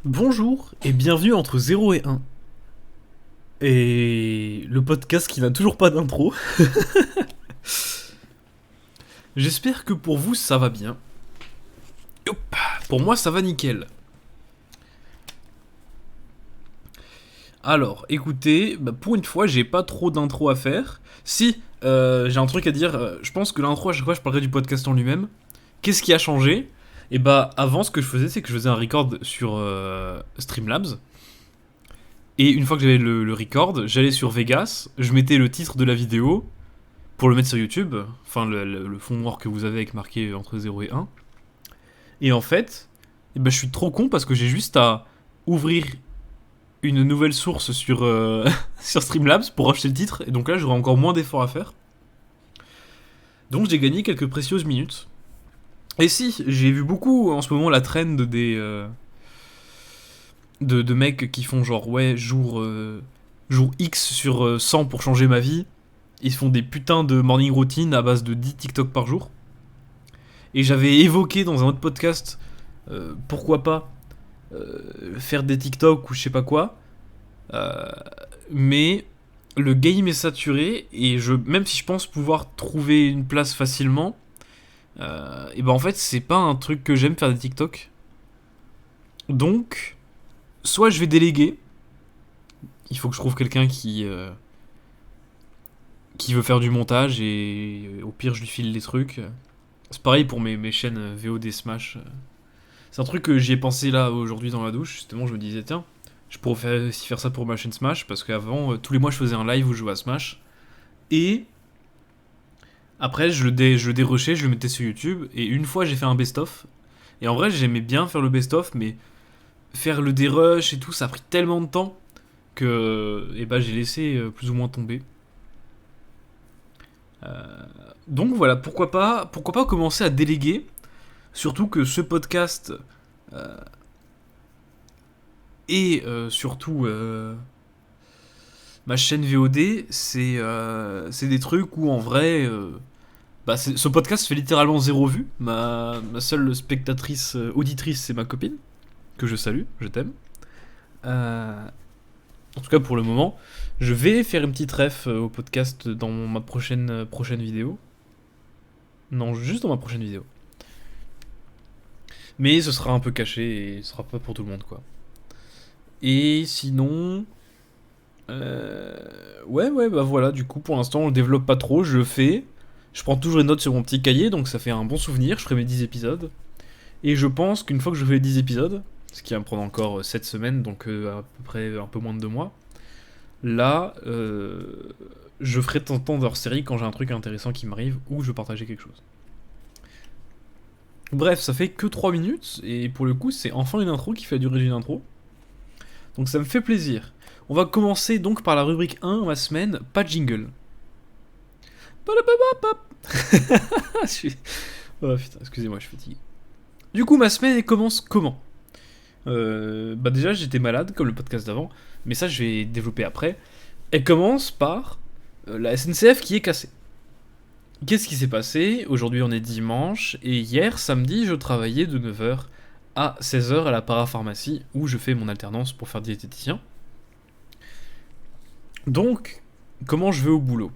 Bonjour et bienvenue entre 0 et 1. Et le podcast qui n'a toujours pas d'intro. J'espère que pour vous ça va bien. Hop, pour moi ça va nickel. Alors, écoutez, pour une fois j'ai pas trop d'intro à faire. Si, j'ai un truc à dire. Je pense que l'intro à chaque fois je parlerai du podcast en lui-même. Qu'est-ce qui a changé? Et avant ce que je faisais c'est que je faisais un record sur Streamlabs. Et une fois que j'avais le record, j'allais sur Vegas, je mettais le titre de la vidéo pour le mettre sur YouTube, enfin le fond noir que vous avez avec marqué entre 0 et 1. Et en fait, je suis trop con parce que j'ai juste à ouvrir une nouvelle source sur, sur Streamlabs pour acheter le titre, et donc là j'aurai encore moins d'efforts à faire. Donc j'ai gagné quelques précieuses minutes. Et si, j'ai vu beaucoup en ce moment la trend de mecs qui font genre ouais jour X sur 100 pour changer ma vie. Ils font des putains de morning routine à base de 10 TikTok par jour. Et j'avais évoqué dans un autre podcast pourquoi pas faire des TikTok ou je sais pas quoi. Euh, mais le game est saturé et même si je pense pouvoir trouver une place facilement, et en fait c'est pas un truc que j'aime faire des TikTok. Donc soit je vais déléguer. Il faut que je trouve quelqu'un qui veut faire du montage et au pire je lui file les trucs. C'est pareil pour mes chaînes VOD Smash. C'est un truc que j'y ai pensé là aujourd'hui dans la douche. Justement, je me disais, tiens, je pourrais aussi faire ça pour ma chaîne Smash parce qu'avant, tous les mois, je faisais un live où je jouais à Smash. Et après, je le dérushais, je le mettais sur YouTube. Et une fois, j'ai fait un best-of. Et en vrai, j'aimais bien faire le best-of, mais faire le dérush et tout, ça a pris tellement de temps que j'ai laissé plus ou moins tomber. Euh, donc voilà, pourquoi pas commencer à déléguer. Surtout que ce podcast euh, et surtout ma chaîne VOD, c'est des trucs où en vrai, ce podcast fait littéralement zéro vue. Ma seule spectatrice, auditrice, c'est ma copine, que je salue, je t'aime. En tout cas pour le moment, je vais faire une petite ref au podcast dans ma prochaine vidéo. Non, juste dans ma prochaine vidéo. Mais ce sera un peu caché et ce sera pas pour tout le monde quoi. Et sinon, ouais, voilà, du coup, pour l'instant, on le développe pas trop, je le fais. Je prends toujours une note sur mon petit cahier, donc ça fait un bon souvenir, je ferai mes 10 épisodes. Et je pense qu'une fois que je fais les 10 épisodes, ce qui va me prendre encore 7 semaines, donc à peu près un peu moins de 2 mois, là, je ferai de temps en temps hors série quand j'ai un truc intéressant qui m'arrive ou je veux partager quelque chose. Bref, ça fait que 3 minutes, et pour le coup, c'est enfin une intro qui fait la durée d'une intro. Donc ça me fait plaisir. On va commencer donc par la rubrique 1, ma semaine, pas de jingle. Je suis... Oh putain, excusez-moi, je suis fatigué. Du coup, ma semaine elle commence comment? Déjà, j'étais malade, comme le podcast d'avant, mais ça, je vais développer après. Elle commence par la SNCF qui est cassée. Qu'est-ce qui s'est passé? Aujourd'hui, on est dimanche, et hier, samedi, je travaillais de 9h à 16h à la parapharmacie, où je fais mon alternance pour faire diététicien. Donc, comment je vais au boulot?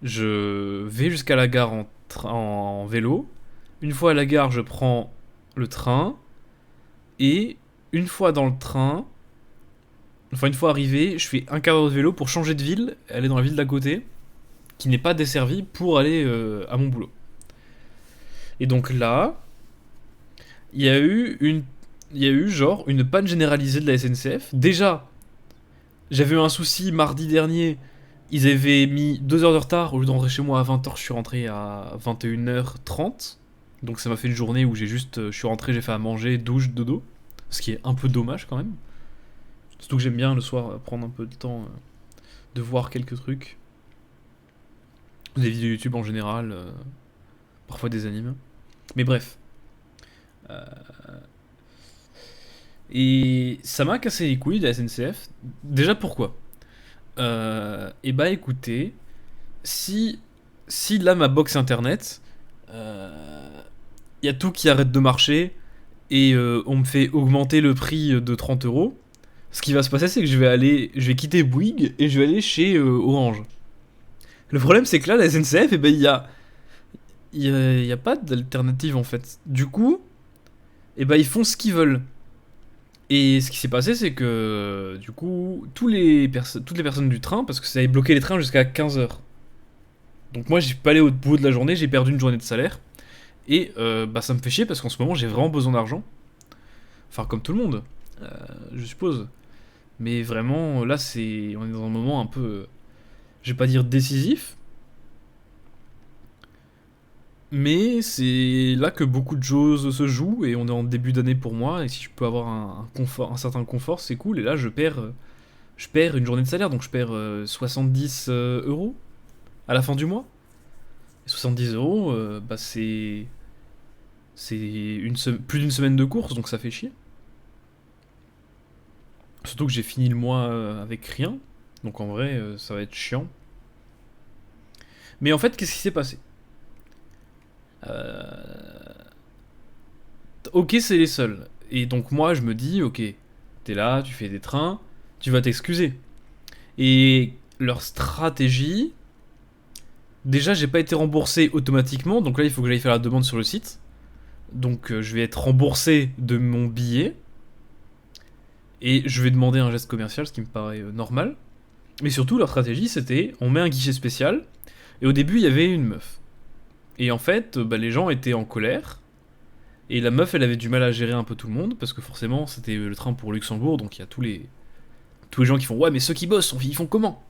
Je vais jusqu'à la gare en vélo. Une fois à la gare, je prends le train. Et une fois dans le train, enfin une fois arrivé, je fais un quart d'heure de vélo pour changer de ville, aller dans la ville d'à côté, qui n'est pas desservie, pour aller à mon boulot. Et donc là, il y a eu genre une panne généralisée de la SNCF. Déjà, j'avais eu un souci mardi dernier. Ils avaient mis 2 heures de retard. Au lieu de rentrer chez moi à 20h, je suis rentré à 21h30. Donc ça m'a fait une journée où je suis rentré, j'ai fait à manger, douche, dodo. Ce qui est un peu dommage quand même. Surtout que j'aime bien le soir prendre un peu de temps de voir quelques trucs. Des vidéos YouTube en général. Parfois des animes. Mais bref. Euh, et ça m'a cassé les couilles de la SNCF. Déjà pourquoi? Écoutez, si, si là ma box internet, il y a tout qui arrête de marcher et on me fait augmenter le prix de 30 euros, ce qui va se passer, c'est que je vais quitter Bouygues et je vais aller chez Orange. Le problème, c'est que là, la SNCF, eh ben, il y a pas d'alternative en fait. Du coup, eh ben, ils font ce qu'ils veulent. Et ce qui s'est passé, c'est que du coup, toutes les personnes du train, parce que ça avait bloqué les trains jusqu'à 15 heures. Donc moi, j'ai pas allé au bout de la journée, j'ai perdu une journée de salaire. Et bah, ça me fait chier parce qu'en ce moment, j'ai vraiment besoin d'argent. Enfin, comme tout le monde, euh, je suppose. Mais vraiment, là, on est dans un moment un peu, je vais pas dire décisif, mais c'est là que beaucoup de choses se jouent et on est en début d'année pour moi. Et si je peux avoir un confort, un certain confort, c'est cool. Et là, je perds une journée de salaire, donc je perds 70 euros à la fin du mois. Et 70 euros, bah c'est plus d'une semaine de course, donc ça fait chier. Surtout que j'ai fini le mois avec rien, donc en vrai, ça va être chiant. Mais en fait, qu'est-ce qui s'est passé? Ok, c'est les seuls. Et donc moi, je me dis, ok, t'es là, tu fais des trains, tu vas t'excuser. Et leur stratégie, déjà, j'ai pas été remboursé automatiquement, donc là, il faut que j'aille faire la demande sur le site. Donc je vais être remboursé de mon billet. Et je vais demander un geste commercial, ce qui me paraît normal. Mais surtout, leur stratégie, c'était on met un guichet spécial. Et au début, il y avait une meuf. Et en fait, bah, les gens étaient en colère. Et la meuf, elle avait du mal à gérer un peu tout le monde. Parce que forcément, c'était le train pour Luxembourg. Donc il y a tous les gens qui font ouais, mais ceux qui bossent, ils font comment?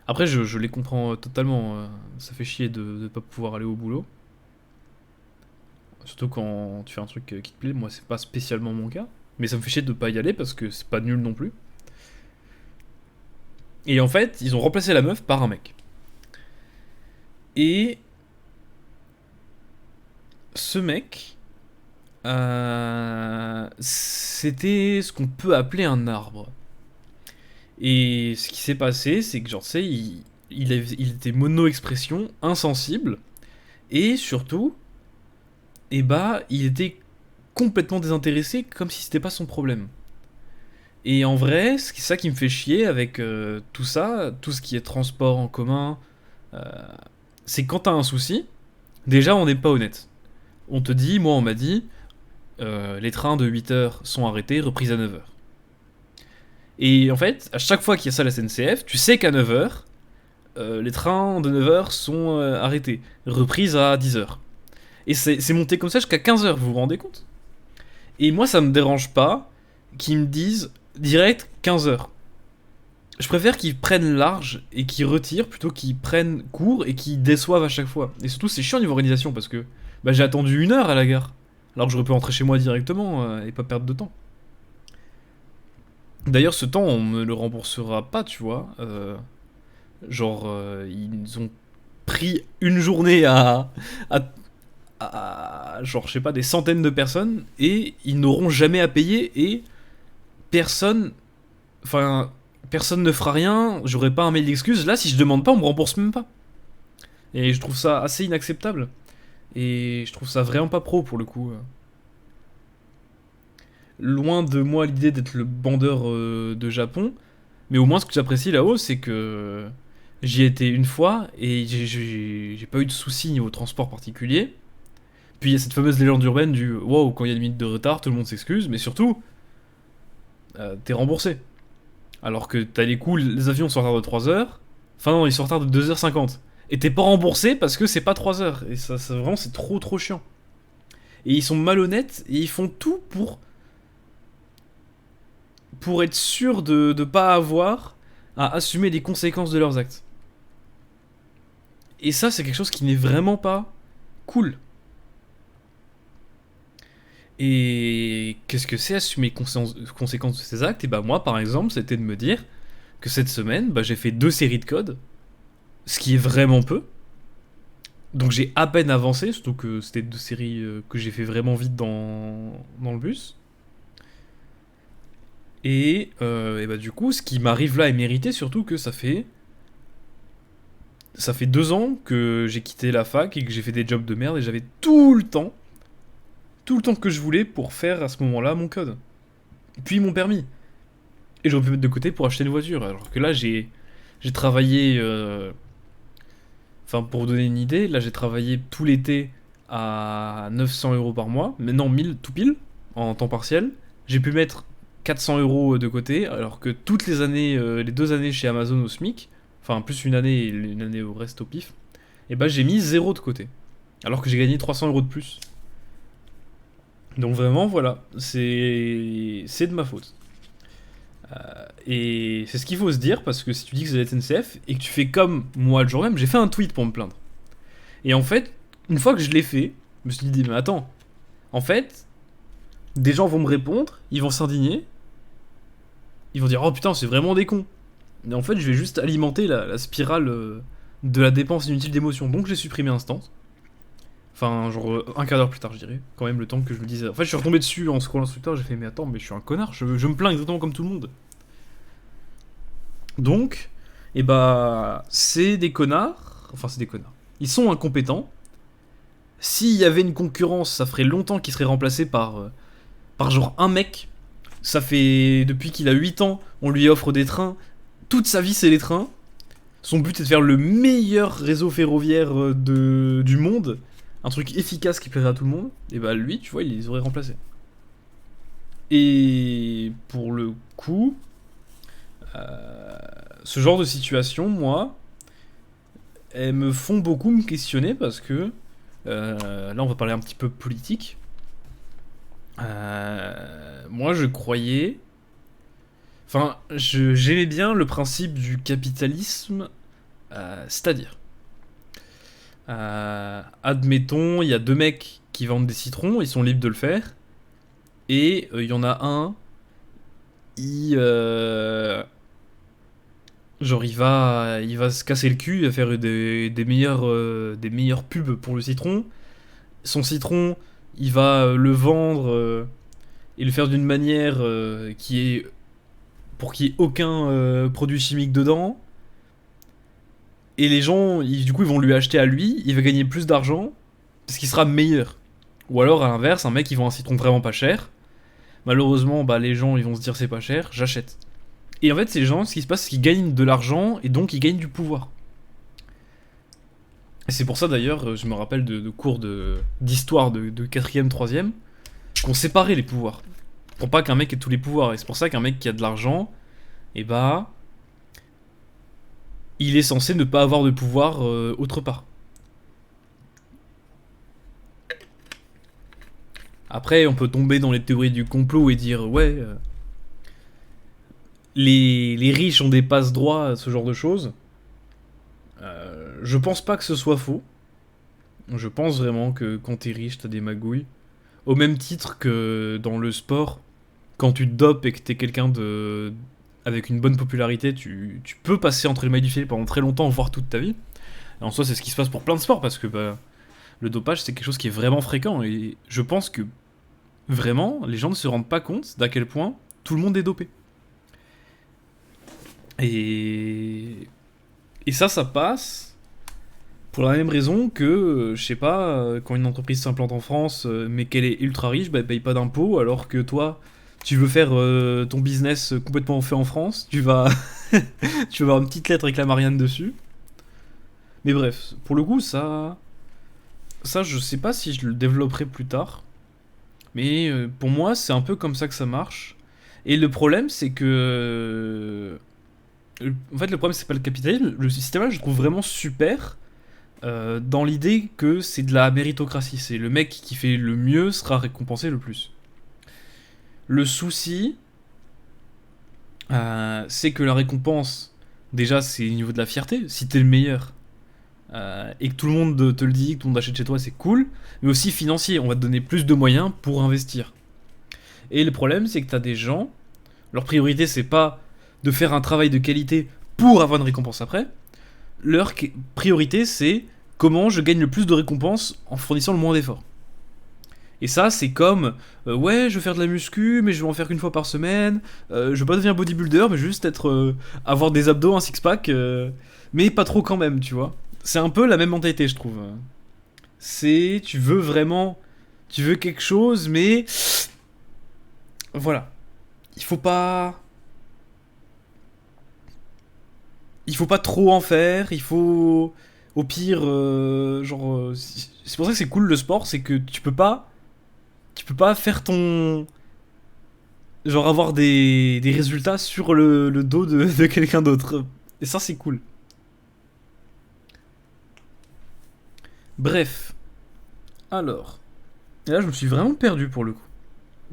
Après, je les comprends totalement. Ça fait chier de ne pas pouvoir aller au boulot. Surtout quand tu fais un truc qui te plaît. Moi, c'est pas spécialement mon cas. Mais ça me fait chier de pas y aller parce que c'est pas nul non plus. Et en fait, ils ont remplacé la meuf par un mec. Et ce mec, c'était ce qu'on peut appeler un arbre. Et ce qui s'est passé, c'est que genre, tu sais, il était mono-expression, insensible, et surtout, eh bah, il était complètement désintéressé, comme si c'était pas son problème. Et en vrai, c'est ça qui me fait chier avec tout ça, tout ce qui est transport en commun, euh, c'est que quand t'as un souci, déjà on n'est pas honnête. On te dit, moi on m'a dit, les trains de 8 heures sont arrêtés, reprise à 9 heures. Et en fait, à chaque fois qu'il y a ça à la SNCF, tu sais qu'à 9 heures, les trains de 9 heures sont arrêtés, reprise à 10 heures. Et c'est monté comme ça jusqu'à 15 heures, vous vous rendez compte? Et moi ça me dérange pas qu'ils me disent direct 15 heures. Je préfère qu'ils prennent large et qu'ils retirent plutôt qu'ils prennent court et qu'ils déçoivent à chaque fois. Et surtout, c'est chiant niveau organisation parce que bah, j'ai attendu 1 heure à la gare. Alors que j'aurais pu rentrer chez moi directement et pas perdre de temps. D'ailleurs, ce temps, on me le remboursera pas, tu vois. Ils ont pris une journée à, genre, je sais pas, des centaines de personnes et ils n'auront jamais à payer et personne. Enfin, personne ne fera rien, j'aurai pas un mail d'excuse. Là, si je demande pas, on me rembourse même pas. Et je trouve ça assez inacceptable. Et je trouve ça vraiment pas pro pour le coup. Loin de moi l'idée d'être le bandeur de Japon, mais au moins ce que j'apprécie là-haut, c'est que j'y ai été une fois et j'ai pas eu de soucis niveau transport particulier. Puis il y a cette fameuse légende urbaine du wow, quand il y a une minute de retard, tout le monde s'excuse, mais surtout, t'es remboursé. Alors que t'as les coups, les avions sont en retard de 3 heures. Enfin non, ils sont en retard de 2h50. Et t'es pas remboursé parce que c'est pas 3 heures. Et ça vraiment, c'est trop chiant. Et ils sont malhonnêtes et ils font tout pour être sûrs de pas avoir à assumer les conséquences de leurs actes. Et ça, c'est quelque chose qui n'est vraiment pas cool. Et qu'est-ce que c'est assumer les conséquences de ces actes? Et bah moi, par exemple, c'était de me dire que cette semaine, bah, j'ai fait 2 séries de code, ce qui est vraiment peu. Donc j'ai à peine avancé, surtout que c'était 2 séries que j'ai fait vraiment vite dans le bus. Et bah du coup, ce qui m'arrive là est mérité, surtout que ça fait 2 ans que j'ai quitté la fac et que j'ai fait des jobs de merde et j'avais tout le temps que je voulais pour faire à ce moment-là mon code. Puis mon permis. Et j'aurais pu mettre de côté pour acheter une voiture. Alors que là, j'ai travaillé. Enfin, pour vous donner une idée, là j'ai travaillé tout l'été à 900 € par mois. Mais non, 1000 tout pile, en temps partiel. J'ai pu mettre 400 € de côté, alors que toutes les années, les 2 années chez Amazon au SMIC, enfin plus une année et une année au reste au pif, et bah j'ai mis 0 de côté. Alors que j'ai gagné 300 € de plus. Donc vraiment, voilà, c'est de ma faute. Et c'est ce qu'il faut se dire, parce que si tu dis que c'est la SNCF, et que tu fais comme moi le jour même, j'ai fait un tweet pour me plaindre. Et en fait, une fois que je l'ai fait, je me suis dit, mais attends, en fait, des gens vont me répondre, ils vont s'indigner, ils vont dire, oh putain, c'est vraiment des cons. Mais en fait, je vais juste alimenter la spirale de la dépense inutile d'émotions. Donc j'ai supprimé Instant. Enfin, genre un quart d'heure plus tard, je dirais. Quand même le temps que je me disais. En fait, je suis retombé dessus en scrollant sur Twitter, j'ai fait, mais attends, mais je suis un connard, je me plains exactement comme tout le monde. Donc, et bah, c'est des connards. Enfin, c'est des connards. Ils sont incompétents. S'il y avait une concurrence, ça ferait longtemps qu'il serait remplacé par genre un mec. Ça fait depuis qu'il a 8 ans, on lui offre des trains. Toute sa vie, c'est les trains. Son but est de faire le meilleur réseau ferroviaire du monde. Un truc efficace qui plairait à tout le monde. Et bah lui, tu vois, il les aurait remplacés. Et pour le coup, ce genre de situation, moi, elles me font beaucoup me questionner parce que là, on va parler un petit peu politique. Moi, je croyais. Enfin, j'aimais bien le principe du capitalisme, c'est-à-dire, admettons, il y a deux mecs qui vendent des citrons, ils sont libres de le faire, et il y en a un, il, genre il va se casser le cul, il va faire des meilleures pubs pour le citron. Son citron, il va le vendre et le faire d'une manière qui est pour qu'il n'y ait aucun produit chimique dedans. Et les gens, du coup, ils vont lui acheter à lui, il va gagner plus d'argent parce qu'il sera meilleur. Ou alors, à l'inverse, un mec, il vend un citron vraiment pas cher. Malheureusement, bah, les gens, ils vont se dire c'est pas cher, j'achète. Et en fait, ces gens, ce qui se passe, c'est qu'ils gagnent de l'argent et donc ils gagnent du pouvoir. Et c'est pour ça d'ailleurs, je me rappelle de cours d'histoire de 4ème, 3ème, qu'on séparait les pouvoirs. Pour pas qu'un mec ait tous les pouvoirs. Et c'est pour ça qu'un mec qui a de l'argent, et bah, il est censé ne pas avoir de pouvoir autre part. Après, on peut tomber dans les théories du complot et dire ouais, les riches ont des passe-droits, ce genre de choses. Je pense pas que ce soit faux. Je pense vraiment que quand t'es riche, t'as des magouilles. Au même titre que dans le sport, quand tu te dopes et que t'es quelqu'un de avec une bonne popularité, tu peux passer entre les mailles du filet pendant très longtemps, voire toute ta vie. Et en soi, c'est ce qui se passe pour plein de sports, parce que bah, le dopage, c'est quelque chose qui est vraiment fréquent. Et je pense que, vraiment, les gens ne se rendent pas compte d'à quel point tout le monde est dopé. Et, et ça passe pour la même raison que, je sais pas, quand une entreprise s'implante en France, mais qu'elle est ultra riche, bah, elle paye pas d'impôts, alors que toi, tu veux faire ton business complètement fait en France, tu vas, tu vas avoir une petite lettre avec la Marianne dessus. Mais bref, pour le coup, ça, je sais pas si je le développerai plus tard, mais pour moi, c'est un peu comme ça que ça marche. Et le problème, c'est que, en fait, le problème, c'est pas le capitalisme. Le système-là, je le trouve vraiment super. Dans l'idée que c'est de la méritocratie, c'est le mec qui fait le mieux sera récompensé le plus. Le souci, c'est que la récompense, déjà, c'est au niveau de la fierté. Si t'es le meilleur et que tout le monde te le dit, que tout le monde achète chez toi, c'est cool. Mais aussi financier, on va te donner plus de moyens pour investir. Et le problème, c'est que t'as des gens, leur priorité, c'est pas de faire un travail de qualité pour avoir une récompense après. Leur priorité, c'est comment je gagne le plus de récompenses en fournissant le moins d'efforts. Et ça, c'est comme ouais, je veux faire de la muscu, mais je vais en faire qu'une fois par semaine. Je veux pas devenir bodybuilder, mais juste avoir des abdos, un six-pack, mais pas trop quand même, tu vois. C'est un peu la même mentalité, je trouve. C'est tu veux vraiment Tu veux quelque chose, mais voilà. Il faut pas, il faut pas trop en faire. Il faut, au pire, c'est pour ça que c'est cool le sport, c'est que tu peux pas faire ton, genre avoir des résultats sur le dos de quelqu'un d'autre. Et ça, c'est cool. Bref, alors, et là, je me suis vraiment perdu pour le coup.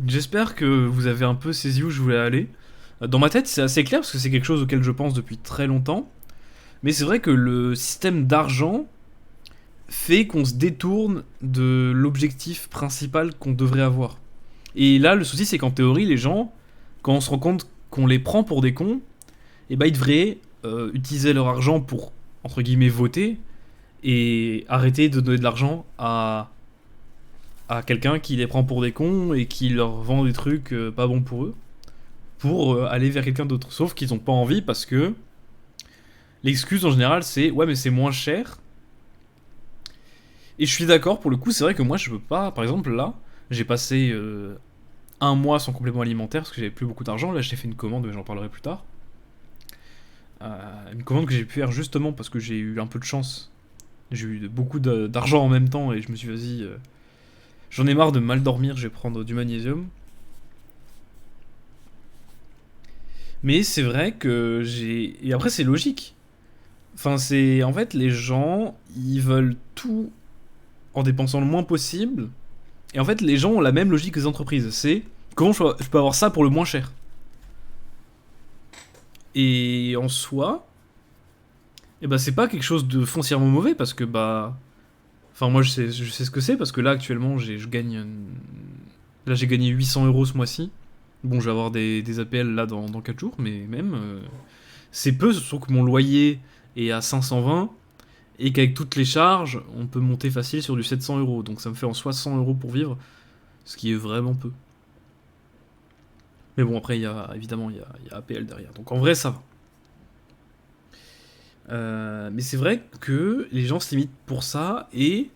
J'espère que vous avez un peu saisi où je voulais aller. Dans ma tête, c'est assez clair parce que c'est quelque chose auquel je pense depuis très longtemps. Mais c'est vrai que le système d'argent fait qu'on se détourne de l'objectif principal qu'on devrait avoir. Et là, le souci, c'est qu'en théorie, les gens, quand on se rend compte qu'on les prend pour des cons, eh ben, ils devraient utiliser leur argent pour, entre guillemets, voter et arrêter de donner de l'argent à quelqu'un qui les prend pour des cons et qui leur vend des trucs pas bons pour eux, pour aller vers quelqu'un d'autre. Sauf qu'ils n'ont pas envie parce que l'excuse en général c'est ouais mais c'est moins cher. Et je suis d'accord pour le coup, c'est vrai que moi je peux pas, par exemple là, j'ai passé un mois sans complément alimentaire parce que j'avais plus beaucoup d'argent, là j'ai fait une commande mais j'en parlerai plus tard. Une commande que j'ai pu faire justement parce que j'ai eu un peu de chance. J'ai eu beaucoup d'argent en même temps et je me suis dit vas-y, j'en ai marre de mal dormir, je vais prendre du magnésium. Mais c'est vrai que j'ai... Et après c'est logique. Enfin c'est... En fait les gens, ils veulent tout en dépensant le moins possible. Et en fait les gens ont la même logique que les entreprises. C'est comment je peux avoir ça pour le moins cher. Et en soi, eh ben c'est pas quelque chose de foncièrement mauvais parce que bah... Enfin moi je sais ce que c'est parce que là actuellement je gagne... Là j'ai gagné 800 € ce mois-ci. Bon, je vais avoir des APL là dans 4 jours, mais même, c'est peu, surtout que mon loyer est à 520 et qu'avec toutes les charges, on peut monter facile sur du 700 €. Donc ça me fait en soi 100 € pour vivre, ce qui est vraiment peu. Mais bon, après, évidemment, il y a APL derrière. Donc en vrai, ça va. Mais c'est vrai que les gens se limitent pour ça et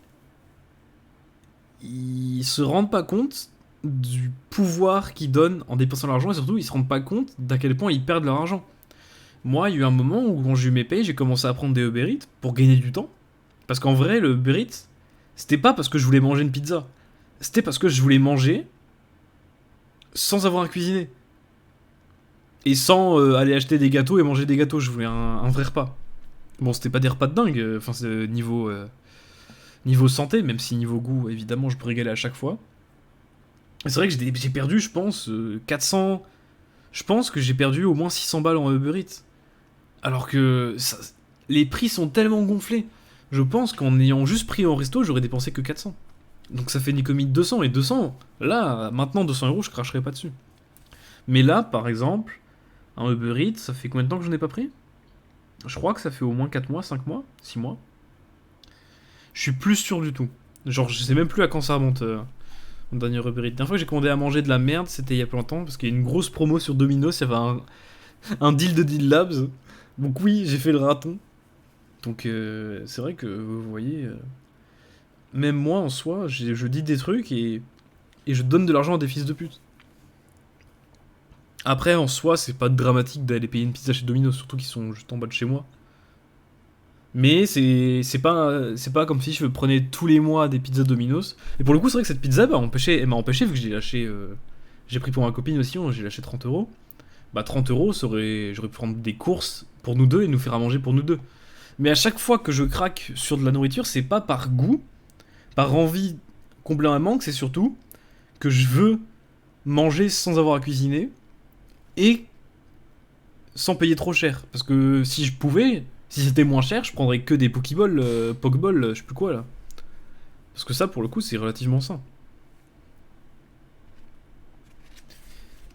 ils se rendent pas compte du pouvoir qu'ils donnent en dépensant l'argent et surtout ils se rendent pas compte d'à quel point ils perdent leur argent. Moi, il y a eu un moment où quand j'ai eu mes payes, j'ai commencé à prendre des Uber Eats pour gagner du temps. Parce qu'en vrai, le Uber Eats, c'était pas parce que je voulais manger une pizza. C'était parce que je voulais manger sans avoir à cuisiner. Et sans aller acheter des gâteaux et manger des gâteaux. Je voulais un vrai repas. Bon, c'était pas des repas de dingue. Enfin, c'est niveau santé, même si niveau goût, évidemment, je peux régaler à chaque fois. C'est vrai que j'ai perdu, je pense, 400. Je pense que j'ai perdu au moins 600 balles en Uber Eats. Alors que les prix sont tellement gonflés. Je pense qu'en ayant juste pris en resto, j'aurais dépensé que 400. Donc ça fait une économie de 200. Et 200, là, maintenant 200 €, je cracherai pas dessus. Mais là, par exemple, un Uber Eats, ça fait combien de temps que je n'ai pas pris? Je crois que ça fait au moins 4 mois, 5 mois, 6 mois. Je suis plus sûr du tout. Genre, je sais même plus à quand ça remonte. Mon dernier Uber Eats. La dernière fois que j'ai commandé à manger de la merde, c'était il y a pas longtemps, parce qu'il y a une grosse promo sur Domino's, il y avait un deal de Deal Labs. Donc oui, j'ai fait le raton. Donc c'est vrai que vous voyez, même moi en soi, je dis des trucs et je donne de l'argent à des fils de pute. Après en soi, c'est pas dramatique d'aller payer une pizza chez Domino's, surtout qu'ils sont juste en bas de chez moi. Mais c'est pas comme si je prenais tous les mois des pizzas Domino's. Et pour le coup, c'est vrai que cette pizza elle m'a empêché vu que j'ai lâché. J'ai pris pour ma copine aussi, j'ai lâché 30 €. Bah 30 €, j'aurais pu prendre des courses pour nous deux et nous faire à manger pour nous deux. Mais à chaque fois que je craque sur de la nourriture, c'est pas par goût, par envie combler un manque, c'est surtout que je veux manger sans avoir à cuisiner et sans payer trop cher. Parce que si je pouvais, si c'était moins cher, je prendrais que des Pokéballs, Pokéball, je sais plus quoi là. Parce que ça, pour le coup, c'est relativement sain.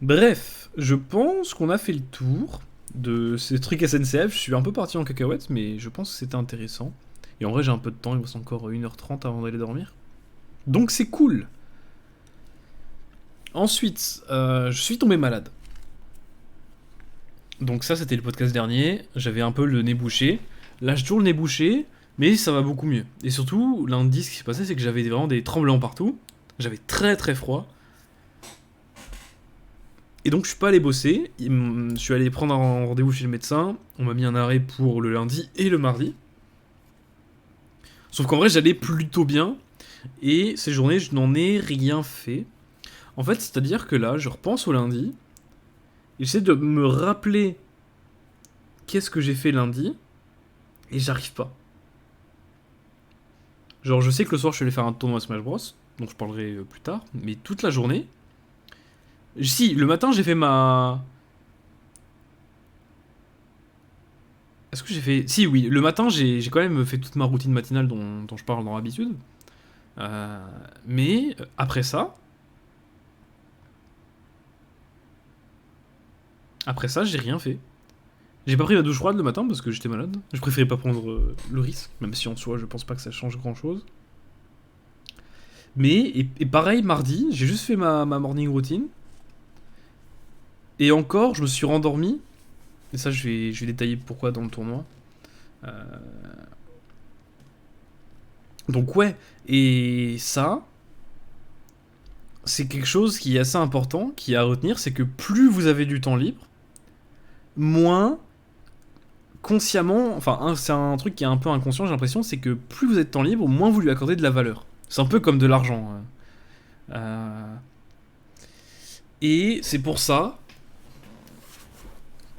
Bref, je pense qu'on a fait le tour de ces trucs SNCF. Je suis un peu parti en cacahuète, mais je pense que c'était intéressant. Et en vrai, j'ai un peu de temps, il me reste encore 1h30 avant d'aller dormir. Donc c'est cool. Ensuite, je suis tombé malade. Donc ça, c'était le podcast dernier. J'avais un peu le nez bouché. Là, j'ai toujours le nez bouché, mais ça va beaucoup mieux. Et surtout, lundi, ce qui s'est passé, c'est que j'avais vraiment des tremblements partout. J'avais très très froid. Et donc je suis pas allé bosser. Je suis allé prendre un rendez-vous chez le médecin. On m'a mis un arrêt pour le lundi et le mardi. Sauf qu'en vrai j'allais plutôt bien. Et ces journées je n'en ai rien fait. En fait c'est à dire que là je repense au lundi. Et j'essaie de me rappeler qu'est-ce que j'ai fait lundi. Et j'arrive pas. Genre je sais que le soir je suis allé faire un tournoi Smash Bros. Donc je parlerai plus tard. Mais toute la journée. Si, le matin j'ai fait ma... Est-ce que j'ai fait... Si, oui, le matin j'ai quand même fait toute ma routine matinale dont je parle dans l'habitude. Mais après ça... Après ça, j'ai rien fait. J'ai pas pris ma douche froide le matin parce que j'étais malade. Je préférais pas prendre le risque, même si en soi je pense pas que ça change grand chose. Mais, et pareil, mardi, j'ai juste fait ma morning routine. Et encore, je me suis rendormi. Et ça, je vais détailler pourquoi dans le tournoi. Euh, Donc ouais, et ça, c'est quelque chose qui est assez important, qui est à retenir, c'est que plus vous avez du temps libre, moins consciemment, enfin c'est un truc qui est un peu inconscient, j'ai l'impression, c'est que plus vous êtes de temps libre, moins vous lui accordez de la valeur. C'est un peu comme de l'argent. Euh, et c'est pour ça,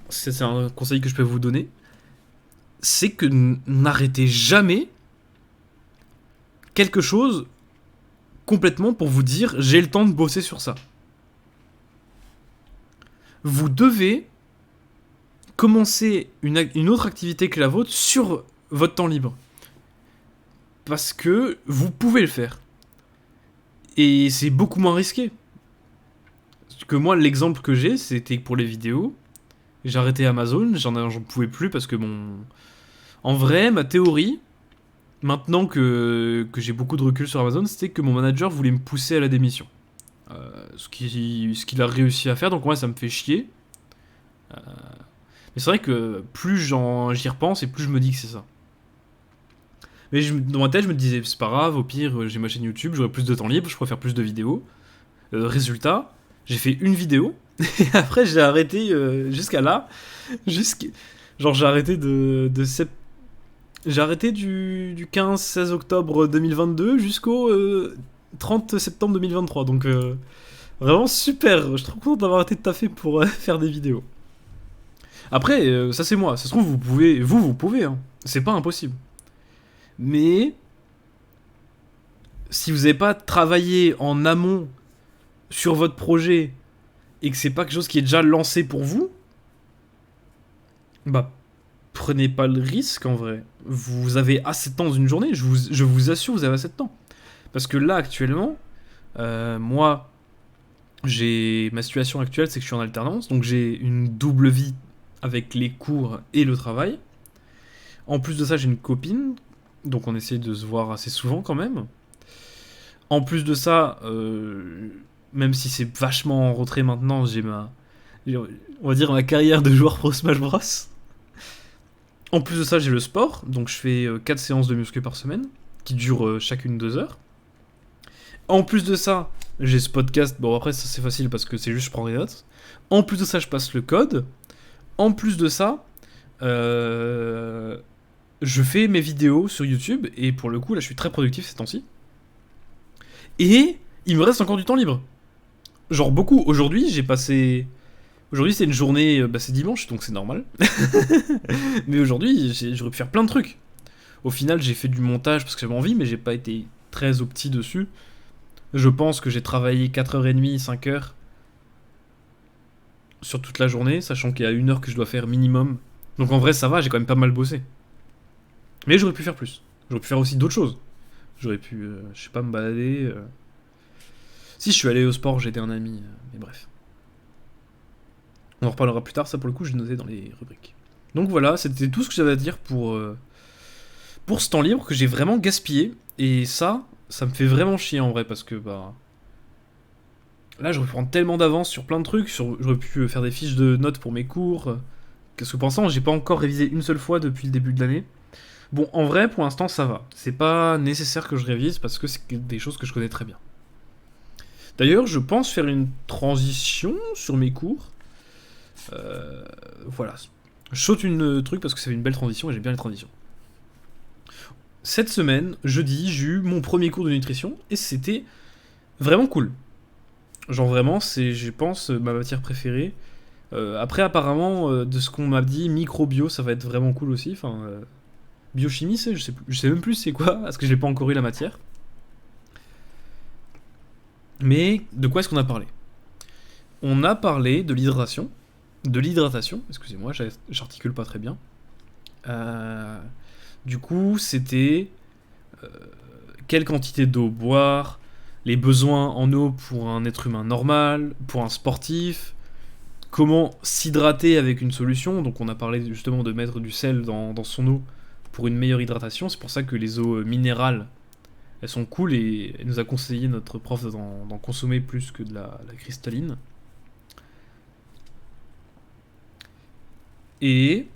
c'est un conseil que je peux vous donner, c'est que n'arrêtez jamais quelque chose complètement pour vous dire j'ai le temps de bosser sur ça. Vous devez commencer une autre activité que la vôtre sur votre temps libre. Parce que vous pouvez le faire. Et c'est beaucoup moins risqué. Parce que moi, l'exemple que j'ai, c'était pour les vidéos. J'ai arrêté Amazon, j'en pouvais plus parce que mon... En vrai, ma théorie, maintenant que j'ai beaucoup de recul sur Amazon, c'était que mon manager voulait me pousser à la démission. Ce qu'il a réussi à faire, donc moi ça me fait chier. Mais c'est vrai que plus j'y repense et plus je me dis que c'est ça. Mais dans ma tête, je me disais, c'est pas grave, au pire, j'ai ma chaîne YouTube, j'aurai plus de temps libre, je pourrais faire plus de vidéos. Résultat, j'ai fait une vidéo, et après j'ai arrêté jusqu'à là. Jusqu'... Genre j'ai arrêté J'ai arrêté du 15-16 octobre 2022 jusqu'au 30 septembre 2023. Donc vraiment super, je suis trop content d'avoir arrêté de taffer pour faire des vidéos. Après, ça c'est moi, ça se trouve vous pouvez, hein. C'est pas impossible. Mais si vous n'avez pas travaillé en amont sur votre projet et que c'est pas quelque chose qui est déjà lancé pour vous, bah prenez pas le risque en vrai. Vous avez assez de temps dans une journée, je vous assure, vous avez assez de temps. Parce que là actuellement, moi, ma situation actuelle, c'est que je suis en alternance, donc j'ai une double vie avec les cours et le travail. En plus de ça, j'ai une copine, donc on essaie de se voir assez souvent quand même. En plus de ça, même si c'est vachement en retrait maintenant, on va dire ma carrière de joueur pro Smash Bros. En plus de ça, j'ai le sport, donc je fais 4 séances de muscu par semaine, qui durent chacune 2 heures. En plus de ça, j'ai ce podcast, bon après ça c'est facile parce que c'est juste je prends des notes. En plus de ça, je passe le code. En plus de ça, je fais mes vidéos sur YouTube, et pour le coup là je suis très productif ces temps-ci. Et il me reste encore du temps libre. Genre beaucoup. Aujourd'hui j'ai passé... Aujourd'hui c'est une journée, c'est dimanche donc c'est normal. Mais aujourd'hui j'aurais pu faire plein de trucs. Au final j'ai fait du montage parce que j'avais envie, mais j'ai pas été très opti dessus. Je pense que j'ai travaillé 4h30, 5h sur toute la journée, sachant qu'il y a 1 heure que je dois faire minimum. Donc en vrai ça va, j'ai quand même pas mal bossé. Mais j'aurais pu faire plus. J'aurais pu faire aussi d'autres choses. J'aurais pu, je sais pas, me balader. Si je suis allé au sport, j'ai aidé un ami, mais bref. On en reparlera plus tard, ça pour le coup je l'ai noté dans les rubriques. Donc voilà, c'était tout ce que j'avais à dire pour ce temps libre que j'ai vraiment gaspillé. Et ça me fait vraiment chier en vrai parce que bah... Là j'aurais pu prendre tellement d'avance sur plein de trucs, j'aurais pu faire des fiches de notes pour mes cours. Parce que pour l'instant j'ai pas encore révisé une seule fois depuis le début de l'année. Bon en vrai pour l'instant ça va. C'est pas nécessaire que je révise parce que c'est des choses que je connais très bien. D'ailleurs, je pense faire une transition sur mes cours. Voilà. Je saute une truc parce que c'est une belle transition et j'aime bien les transitions. Cette semaine, jeudi, j'ai eu mon premier cours de nutrition et c'était vraiment cool. Genre vraiment, c'est, je pense, ma matière préférée. Après, apparemment, de ce qu'on m'a dit, microbio, ça va être vraiment cool aussi. Enfin, biochimie, c'est, je sais même plus c'est quoi, parce que j'ai pas encore eu la matière. Mais de quoi est-ce qu'on a parlé? On a parlé de l'hydratation, excusez-moi, j'articule pas très bien. Euh, du coup, c'était euh, quelle quantité d'eau boire, les besoins en eau pour un être humain normal, pour un sportif, comment s'hydrater avec une solution. Donc on a parlé justement de mettre du sel dans son eau pour une meilleure hydratation. C'est pour ça que les eaux minérales, elles sont cool et elle nous a conseillé notre prof d'en consommer plus que de la cristalline. Et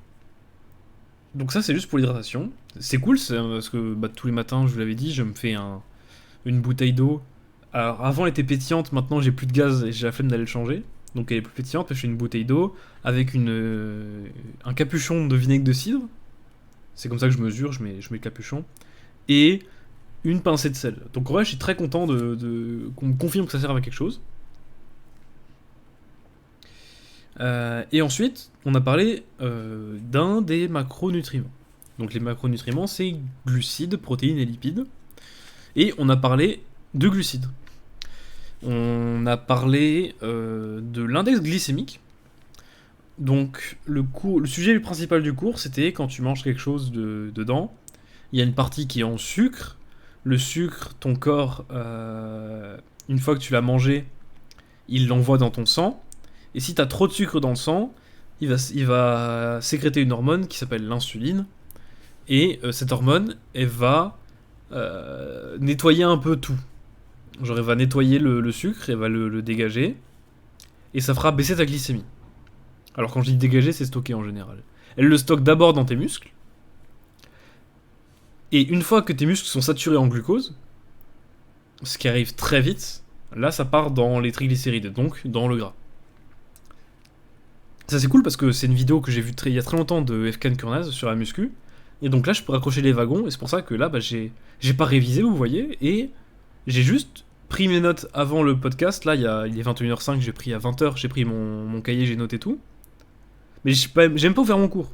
donc ça c'est juste pour l'hydratation. C'est cool parce que tous les matins, je vous l'avais dit, je me fais une bouteille d'eau. Alors avant elle était pétillante, maintenant j'ai plus de gaz et j'ai la flemme d'aller le changer. Donc elle est plus pétillante, je fais une bouteille d'eau avec un capuchon de vinaigre de cidre. C'est comme ça que je mesure, je mets le capuchon. Et une pincée de sel. Donc en vrai je suis très content qu'on me confirme que ça sert à quelque chose. Et ensuite, on a parlé d'un des macronutriments. Donc les macronutriments, c'est glucides, protéines et lipides. Et on a parlé de glucides. On a parlé de l'index glycémique. Donc le sujet principal du cours, c'était quand tu manges quelque chose dedans, il y a une partie qui est en sucre. Le sucre, ton corps, une fois que tu l'as mangé, il l'envoie dans ton sang. Et si tu as trop de sucre dans le sang, il va sécréter une hormone qui s'appelle l'insuline. Et cette hormone, elle va nettoyer un peu tout. Genre, elle va nettoyer le sucre, elle va le dégager. Et ça fera baisser ta glycémie. Alors, quand je dis dégager, c'est stocker en général. Elle le stocke d'abord dans tes muscles. Et une fois que tes muscles sont saturés en glucose, ce qui arrive très vite, là, ça part dans les triglycérides, donc dans le gras. Ça c'est cool parce que c'est une vidéo que j'ai vue il y a très longtemps de Efkan Kurnaz sur la muscu. Et donc là je peux raccrocher les wagons et c'est pour ça que là j'ai pas révisé, vous voyez, et j'ai juste pris mes notes avant le podcast. Là il est 21h05, j'ai pris à 20h, j'ai pris mon cahier, j'ai noté tout. Mais j'aime pas faire mon cours.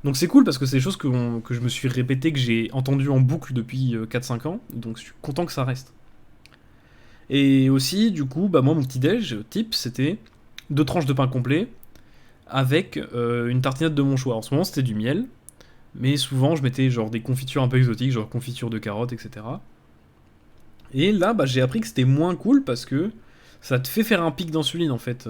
Donc c'est cool parce que c'est des choses que je me suis répété, que j'ai entendu en boucle depuis 4-5 ans. Donc je suis content que ça reste. Et aussi du coup, moi mon petit déj type c'était 2 tranches de pain complet avec une tartinade de mon choix. En ce moment, c'était du miel, mais souvent, je mettais genre des confitures un peu exotiques, genre confiture de carottes, etc. Et là, j'ai appris que c'était moins cool parce que ça te fait faire un pic d'insuline, en fait.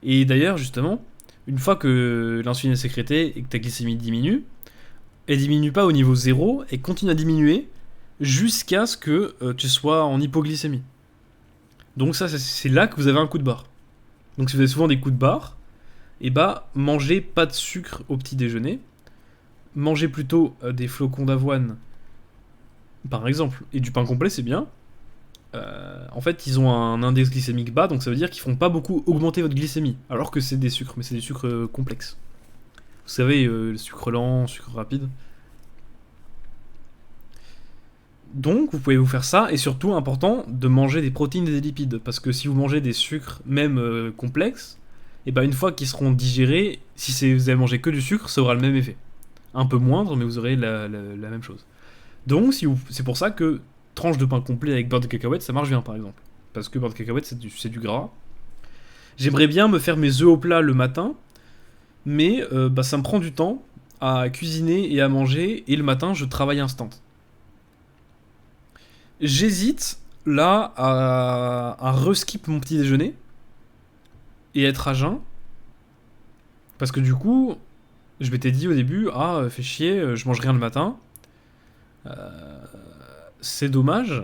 Et d'ailleurs, justement, une fois que l'insuline est sécrétée et que ta glycémie diminue, elle diminue pas au niveau 0, elle continue à diminuer jusqu'à ce que tu sois en hypoglycémie. Donc ça, c'est là que vous avez un coup de barre. Donc si vous avez souvent des coups de barre, et mangez pas de sucre au petit déjeuner, mangez plutôt des flocons d'avoine, par exemple, et du pain complet, c'est bien. En fait, ils ont un index glycémique bas, donc ça veut dire qu'ils font pas beaucoup augmenter votre glycémie, alors que c'est des sucres, mais c'est des sucres complexes. Vous savez, le sucre lent, le sucre rapide. Donc, vous pouvez vous faire ça, et surtout, important, de manger des protéines et des lipides, parce que si vous mangez des sucres, même complexes, et une fois qu'ils seront digérés, si vous avez mangé que du sucre, ça aura le même effet. Un peu moindre, mais vous aurez la même chose. Donc, c'est pour ça que tranche de pain complet avec beurre de cacahuète, ça marche bien, par exemple. Parce que beurre de cacahuète, c'est du gras. J'aimerais bien me faire mes œufs au plat le matin, mais ça me prend du temps à cuisiner et à manger, et le matin, je travaille instant. J'hésite, là, à reskip mon petit déjeuner, et être à jeun, parce que du coup, je m'étais dit au début, fais chier, je mange rien le matin. C'est dommage.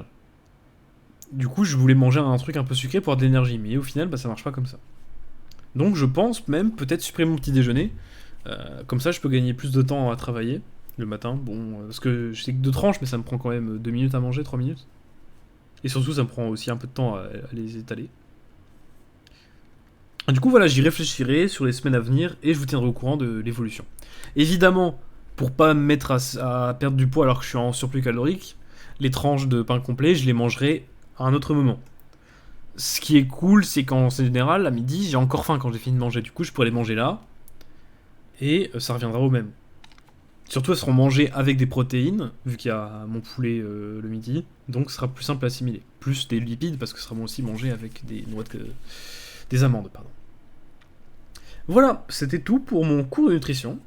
Du coup, je voulais manger un truc un peu sucré pour avoir de l'énergie, mais au final, ça marche pas comme ça. Donc je pense même peut-être supprimer mon petit déjeuner. Comme ça, je peux gagner plus de temps à travailler le matin. Bon, parce que je sais que 2 tranches, mais ça me prend quand même 2 minutes à manger, 3 minutes. Et surtout, ça me prend aussi un peu de temps à les étaler. Du coup, voilà, j'y réfléchirai sur les semaines à venir et je vous tiendrai au courant de l'évolution. Évidemment, pour pas me mettre à perdre du poids alors que je suis en surplus calorique, les tranches de pain complet, je les mangerai à un autre moment. Ce qui est cool, c'est qu'en général, à midi, j'ai encore faim quand j'ai fini de manger. Du coup, je pourrais les manger là et ça reviendra au même. Surtout, elles seront mangées avec des protéines, vu qu'il y a mon poulet le midi, donc ce sera plus simple à assimiler. Plus des lipides, parce que ce sera aussi mangé avec des noix des amandes, pardon. Voilà, c'était tout pour mon cours de nutrition.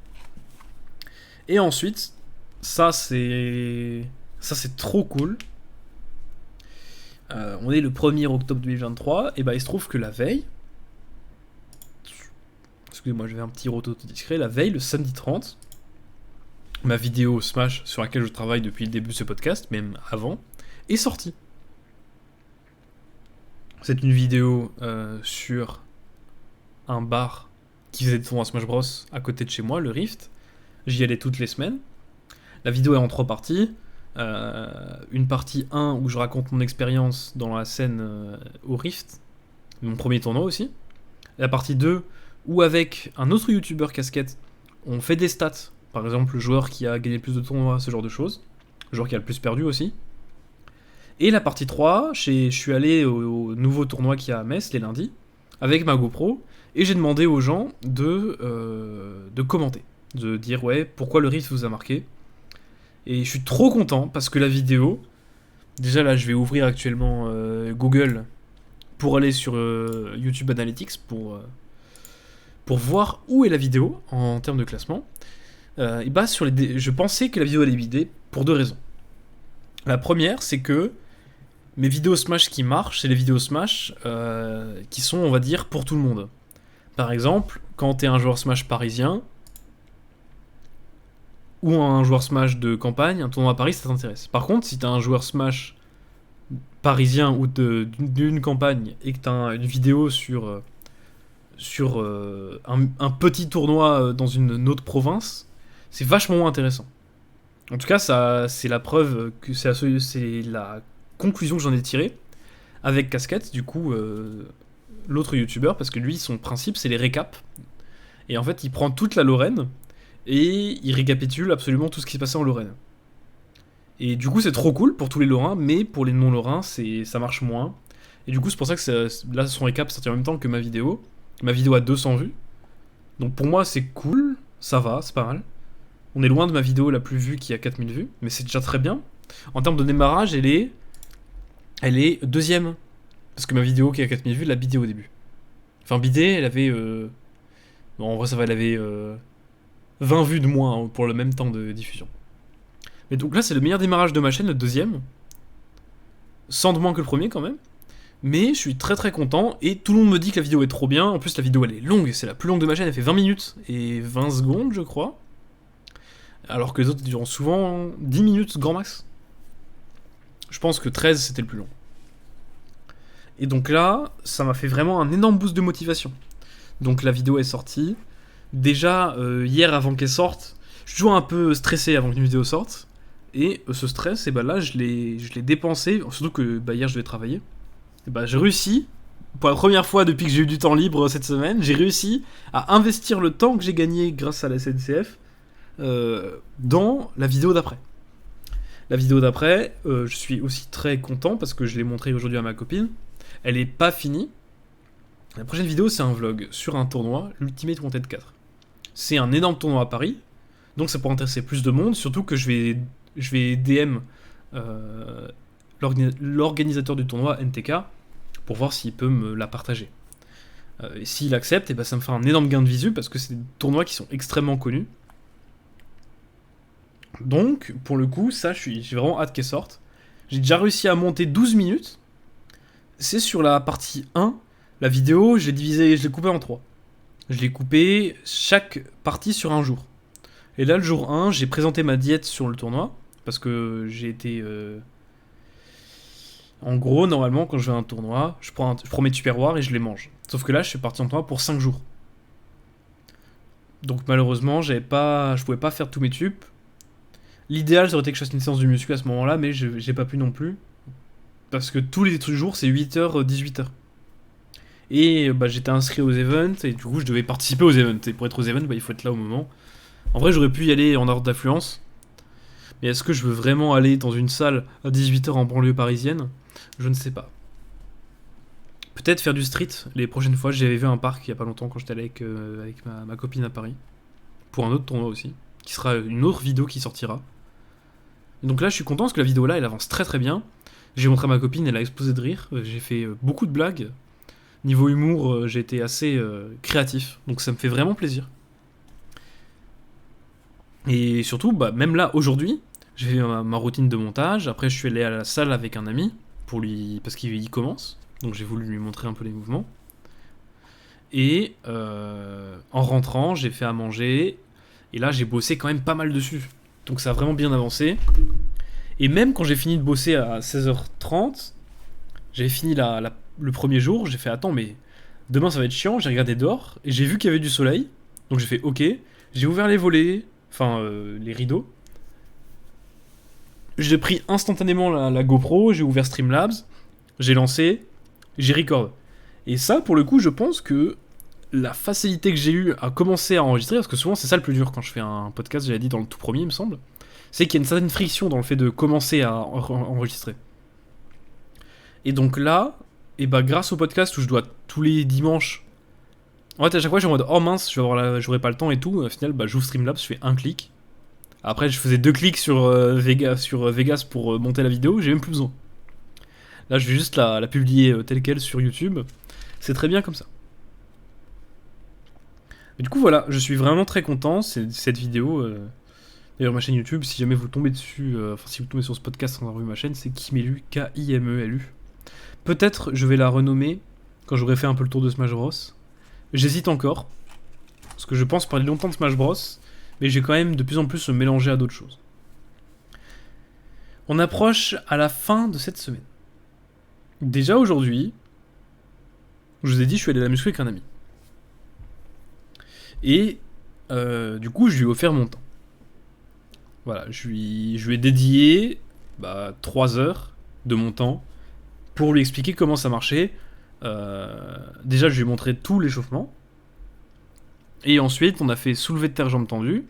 Et ensuite, ça c'est trop cool. On est le 1er octobre 2023, et bah il se trouve que la veille, excusez-moi, je vais un petit roto tout discret, la veille, le samedi 30, ma vidéo Smash sur laquelle je travaille depuis le début de ce podcast, même avant, est sortie. C'est une vidéo sur un bar qui faisait des tournois Smash Bros à côté de chez moi, le Rift. J'y allais toutes les semaines. La vidéo est en 3 parties. Une partie 1 où je raconte mon expérience dans la scène au Rift, mon premier tournoi aussi. La partie 2 où avec un autre youtubeur casquette, on fait des stats. Par exemple, le joueur qui a gagné le plus de tournois, ce genre de choses. Le joueur qui a le plus perdu aussi. Et la partie 3, je suis allé au nouveau tournoi qu'il y a à Metz les lundis, avec ma GoPro, et j'ai demandé aux gens de commenter. De dire, ouais, pourquoi le Rift vous a marqué. Et je suis trop content, parce que la vidéo... Déjà là, je vais ouvrir actuellement Google pour aller sur YouTube Analytics pour voir où est la vidéo en termes de classement. Et bah, je pensais que la vidéo allait bider pour 2 raisons. La première, c'est que mes vidéos Smash qui marchent, c'est les vidéos Smash qui sont, on va dire, pour tout le monde. Par exemple, quand t'es un joueur Smash parisien ou un joueur Smash de campagne, un tournoi à Paris, ça t'intéresse. Par contre, si t'es un joueur Smash parisien ou d'une campagne et que t'as une vidéo sur un petit tournoi dans une autre province, c'est vachement moins intéressant. En tout cas, ça, c'est la preuve que c'est la conclusion que j'en ai tirée avec Casquette, du coup, l'autre youtubeur, parce que lui, son principe, c'est les récaps. Et en fait, il prend toute la Lorraine et il récapitule absolument tout ce qui s'est passé en Lorraine. Et du coup, c'est trop cool pour tous les Lorrains, mais pour les non-Lorrains, ça marche moins. Et du coup, c'est pour ça que là, son récap sorti en même temps que ma vidéo. Ma vidéo a 200 vues. Donc pour moi, c'est cool, ça va, c'est pas mal. On est loin de ma vidéo la plus vue qui a 4000 vues, mais c'est déjà très bien. En termes de démarrage, elle est deuxième. Parce que ma vidéo qui a 4000 vues l'a bidé au début. Enfin, bidé, elle avait... Bon, en vrai, ça va, elle avait 20 vues de moins hein, pour le même temps de diffusion. Mais donc là, c'est le meilleur démarrage de ma chaîne, le deuxième. Sans de moins que le premier, quand même. Mais je suis très très content, et tout le monde me dit que la vidéo est trop bien. En plus, la vidéo, elle est longue, c'est la plus longue de ma chaîne, elle fait 20 minutes et 20 secondes, je crois. Alors que les autres durent souvent 10 minutes, grand max. Je pense que 13, c'était le plus long. Et donc là, ça m'a fait vraiment un énorme boost de motivation. Donc la vidéo est sortie. Déjà, hier, avant qu'elle sorte, je suis toujours un peu stressé avant qu'une vidéo sorte. Et ce stress, et bah là, je l'ai dépensé. Surtout que bah, hier, je devais travailler. Et bah, j'ai réussi, pour la première fois depuis que j'ai eu du temps libre cette semaine, j'ai réussi à investir le temps que j'ai gagné grâce à la SNCF dans la vidéo d'après. La vidéo d'après, je suis aussi très content parce que je l'ai montré aujourd'hui à ma copine. Elle est pas finie. La prochaine vidéo, c'est un vlog sur un tournoi, l'Ultimate Wanted 4. C'est un énorme tournoi à Paris, donc ça pourrait intéresser plus de monde, surtout que je vais DM l'organisateur du tournoi, NTK, pour voir s'il peut me la partager. Et s'il accepte, et ben ça me fera un énorme gain de visu, parce que c'est des tournois qui sont extrêmement connus. Donc, pour le coup, ça, j'ai vraiment hâte qu'elle sorte. J'ai déjà réussi à monter 12 minutes. C'est sur la partie 1. La vidéo, je l'ai coupée en 3. Je l'ai coupé chaque partie sur un jour. Et là, le jour 1, j'ai présenté ma diète sur le tournoi. Parce que j'ai été... En gros, normalement, quand je vais à un tournoi, je prends mes tupperwares et je les mange. Sauf que là, je suis parti en tournoi pour 5 jours. Donc malheureusement, je pouvais pas faire tous mes tubes. L'idéal, ça aurait été que je fasse une séance de muscu à ce moment-là, mais j'ai pas pu non plus. Parce que tous les jours, c'est 8h, 18h. Et j'étais inscrit aux events, et du coup, je devais participer aux events. Et pour être aux events, il faut être là au moment. En vrai, j'aurais pu y aller en ordre d'affluence. Mais est-ce que je veux vraiment aller dans une salle à 18h en banlieue parisienne? Je ne sais pas. Peut-être faire du street les prochaines fois. J'avais vu un parc il y a pas longtemps quand j'étais allé avec ma copine à Paris. Pour un autre tournoi aussi. Qui sera une autre vidéo qui sortira. Et donc là, je suis content parce que la vidéo là, elle avance très très bien. J'ai montré à ma copine, elle a explosé de rire. J'ai fait beaucoup de blagues. Niveau humour, j'ai été assez créatif. Donc ça me fait vraiment plaisir. Et surtout, même là, aujourd'hui, j'ai fait ma routine de montage. Après, je suis allé à la salle avec un ami parce qu'il commence. Donc j'ai voulu lui montrer un peu les mouvements. Et en rentrant, j'ai fait à manger. Et là, j'ai bossé quand même pas mal dessus. Donc ça a vraiment bien avancé. Et même quand j'ai fini de bosser à 16h30, j'avais fini le premier jour, j'ai fait attends, mais demain ça va être chiant. J'ai regardé dehors et j'ai vu qu'il y avait du soleil. Donc j'ai fait ok. J'ai ouvert les volets, enfin les rideaux. J'ai pris instantanément la GoPro, j'ai ouvert Streamlabs, j'ai lancé, j'ai record. Et ça, pour le coup, je pense que la facilité que j'ai eue à commencer à enregistrer, parce que souvent c'est ça le plus dur quand je fais un podcast, j'avais dit dans le tout premier, il me semble, c'est qu'il y a une certaine friction dans le fait de commencer à enregistrer. Et donc là, grâce au podcast où je dois tous les dimanches. En fait, à chaque fois, je suis en mode oh mince, j'aurai pas le temps et tout. Au final, j'ouvre Streamlabs, je fais un clic. Après, je faisais 2 clics sur Vegas pour monter la vidéo, j'ai même plus besoin. Là, je vais juste la publier telle quelle sur YouTube. C'est très bien comme ça. Et du coup, voilà, je suis vraiment très content. Cette vidéo. D'ailleurs, ma chaîne YouTube, si jamais vous tombez dessus, si vous tombez sur ce podcast sans avoir vu ma chaîne, c'est Kimelu, K-I-M-E-L-U. Peut-être je vais la renommer quand j'aurai fait un peu le tour de Smash Bros. J'hésite encore, parce que je pense parler longtemps de Smash Bros, mais j'ai quand même de plus en plus me mélanger à d'autres choses. On approche à la fin de cette semaine. Déjà aujourd'hui, je vous ai dit, je suis allé à la muscu avec un ami. Et du coup, je lui ai offert mon temps. Voilà, je lui ai dédié 3 heures de mon temps pour lui expliquer comment ça marchait. Déjà, je lui ai montré tout l'échauffement. Et ensuite, on a fait soulevé de terre jambes tendues,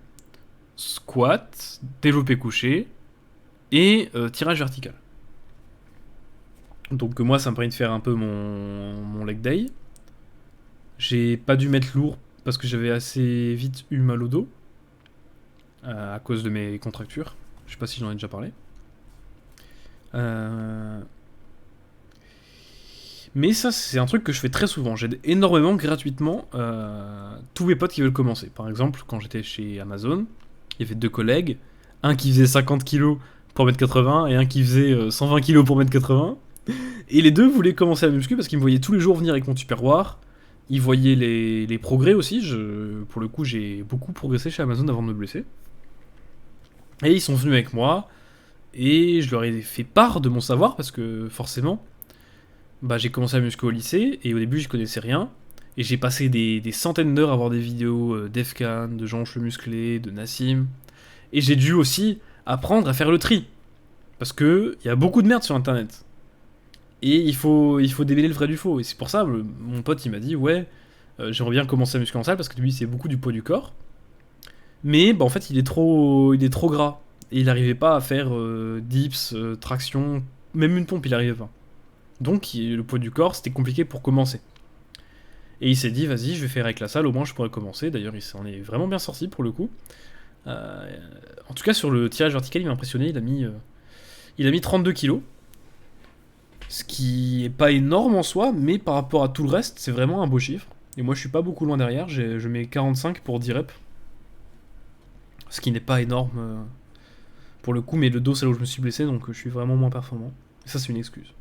squat, développé couché et tirage vertical. Donc moi, ça me permet de faire un peu mon leg day. J'ai pas dû mettre lourd parce que j'avais assez vite eu mal au dos à cause de mes contractures. Je sais pas si j'en ai déjà parlé. Mais ça, c'est un truc que je fais très souvent. J'aide énormément gratuitement tous mes potes qui veulent commencer. Par exemple, quand j'étais chez Amazon, il y avait 2 collègues. Un qui faisait 50 kilos pour 1m80 et un qui faisait 120 kilos pour 1m80. Et les deux voulaient commencer à muscu parce qu'ils me voyaient tous les jours venir avec mon tupperware. Ils voyaient les progrès aussi. Pour le coup, j'ai beaucoup progressé chez Amazon avant de me blesser. Et ils sont venus avec moi. Et je leur ai fait part de mon savoir parce que forcément, j'ai commencé à muscu au lycée. Et au début, je connaissais rien. Et j'ai passé des centaines d'heures à voir des vidéos d'Efkan, de Jean-Che Musclé, de Nassim. Et j'ai dû aussi apprendre à faire le tri. Parce que il y a beaucoup de merde sur internet. Et il faut démêler le vrai du faux. Et c'est pour ça, mon pote il m'a dit ouais, j'aimerais bien commencer à muscu en salle parce que lui c'est beaucoup du poids du corps. Mais en fait il est trop gras. Et il n'arrivait pas à faire dips, traction, même une pompe il n'arrivait pas. Donc le poids du corps c'était compliqué pour commencer. Et il s'est dit vas-y je vais faire avec la salle, au moins je pourrais commencer. D'ailleurs il s'en est vraiment bien sorti pour le coup. En tout cas sur le tirage vertical il m'a impressionné, il a mis 32 kilos. Ce qui est pas énorme en soi, mais par rapport à tout le reste, c'est vraiment un beau chiffre. Et moi je suis pas beaucoup loin derrière, je mets 45 pour 10 reps. Ce qui n'est pas énorme pour le coup, mais le dos c'est là où je me suis blessé, donc je suis vraiment moins performant. Et ça c'est une excuse.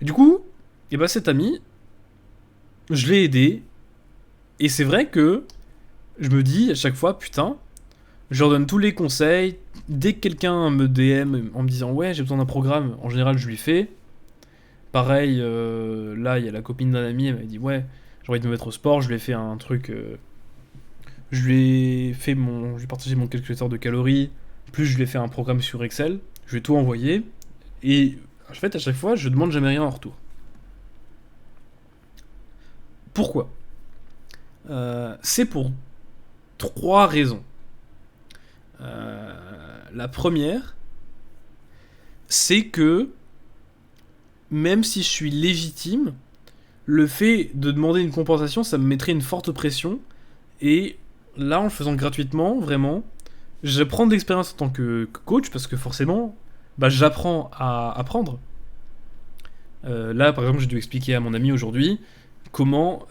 Et du coup, cet ami, je l'ai aidé. Et c'est vrai que je me dis à chaque fois, putain, je leur donne tous les conseils. Dès que quelqu'un me DM en me disant ouais j'ai besoin d'un programme, en général je lui fais. Pareil, là il y a la copine d'un ami, elle m'a dit ouais j'ai envie de me mettre au sport, je lui ai fait un truc, je lui ai partagé mon calculateur de calories, plus je lui ai fait un programme sur Excel, je lui ai tout envoyé. Et En fait, à chaque fois, je demande jamais rien en retour. Pourquoi? C'est pour 3 raisons. La première, c'est que même si je suis légitime, le fait de demander une compensation, ça me mettrait une forte pression. Et là, en le faisant gratuitement, vraiment, je prends de l'expérience en tant que coach parce que forcément, bah, j'apprends à apprendre. Là, par exemple, j'ai dû expliquer à mon ami aujourd'hui comment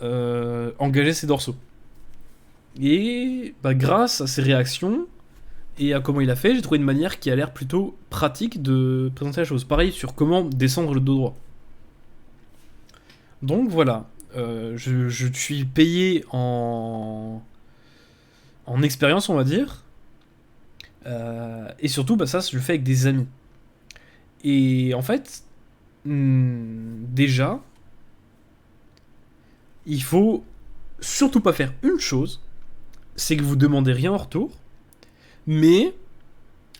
engager ses dorsaux. Et bah, grâce à ses réactions et à comment il a fait, j'ai trouvé une manière qui a l'air plutôt pratique de présenter la chose. Pareil sur comment descendre le dos droit. Donc voilà, je suis payé en expérience, on va dire. Et surtout, bah, ça, je le fais avec des amis. Et en fait, déjà, il faut surtout pas faire une chose, c'est que vous demandez rien en retour, mais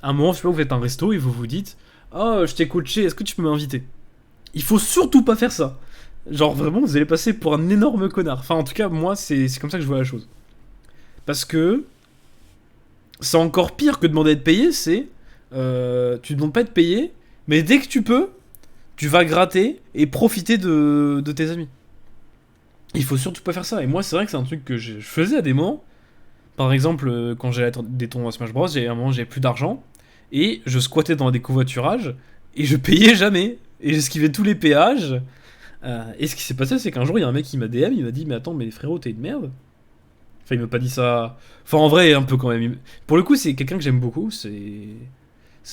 à un moment, je sais pas, vous faites un resto et vous vous dites «Oh, je t'ai coaché, est-ce que tu peux m'inviter?» Il faut surtout pas faire ça. Genre vraiment, vous allez passer pour un énorme connard. Enfin, en tout cas, moi, c'est comme ça que je vois la chose. Parce que c'est encore pire que demander à être payé, c'est tu demandes pas à être payé, mais dès que tu peux, tu vas gratter et profiter de tes amis. Il faut surtout pas faire ça. Et moi, c'est vrai que c'est un truc que je faisais à des moments. Par exemple, quand j'allais à des tournois Smash Bros, à un moment, j'avais plus d'argent. Et je squattais dans des covoiturages. Et je payais jamais. Et j'esquivais tous les péages. Et ce qui s'est passé, c'est qu'un jour, il y a un mec qui m'a DM. Il m'a dit: «Mais attends, mais frérot, t'es une merde.» Enfin, il m'a pas dit ça. Enfin, en vrai, un peu quand même. Pour le coup, c'est quelqu'un que j'aime beaucoup. C'est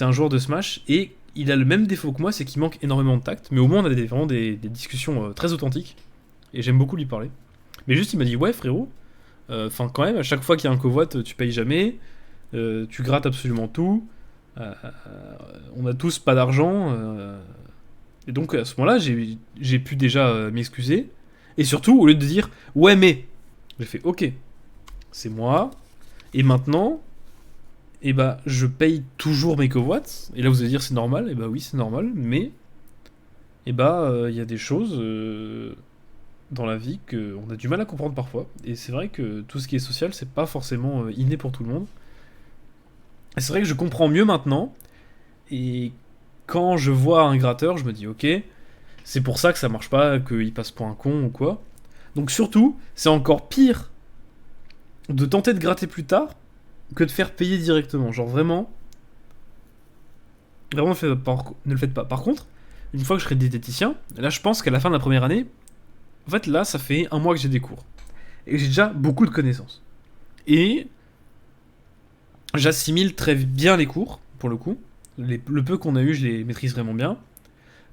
un joueur de Smash. Et il a le même défaut que moi, c'est qu'il manque énormément de tact. Mais au moins, on a vraiment des discussions très authentiques. Et j'aime beaucoup lui parler. Mais juste, il m'a dit: «Ouais, frérot, enfin, quand même, à chaque fois qu'il y a un covoit, tu payes jamais. Tu grattes absolument tout. On a tous pas d'argent. Et donc, à ce moment-là, j'ai pu déjà m'excuser. Et surtout, au lieu de dire: «Ouais, mais.» J'ai fait: «Ok, c'est moi. Et maintenant, eh bah, je paye toujours mes covoits.» Et là, vous allez dire: «C'est normal.» Et bah, oui, c'est normal. Mais, eh bah, il y a des choses dans la vie qu'on a du mal à comprendre parfois. Et c'est vrai que tout ce qui est social, c'est pas forcément inné pour tout le monde. Et c'est vrai que je comprends mieux maintenant. Et quand je vois un gratteur, je me dis: «Ok, c'est pour ça que ça marche pas, qu'il passe pour un con ou quoi.» Donc surtout, c'est encore pire de tenter de gratter plus tard que de faire payer directement. Genre vraiment, vraiment ne le faites pas. Par contre, une fois que je serai diététicien, là je pense qu'à la fin de la première année, en fait là ça fait un mois que j'ai des cours. Et j'ai déjà beaucoup de connaissances. Et j'assimile très bien les cours, pour le coup. Le peu qu'on a eu, je les maîtrise vraiment bien.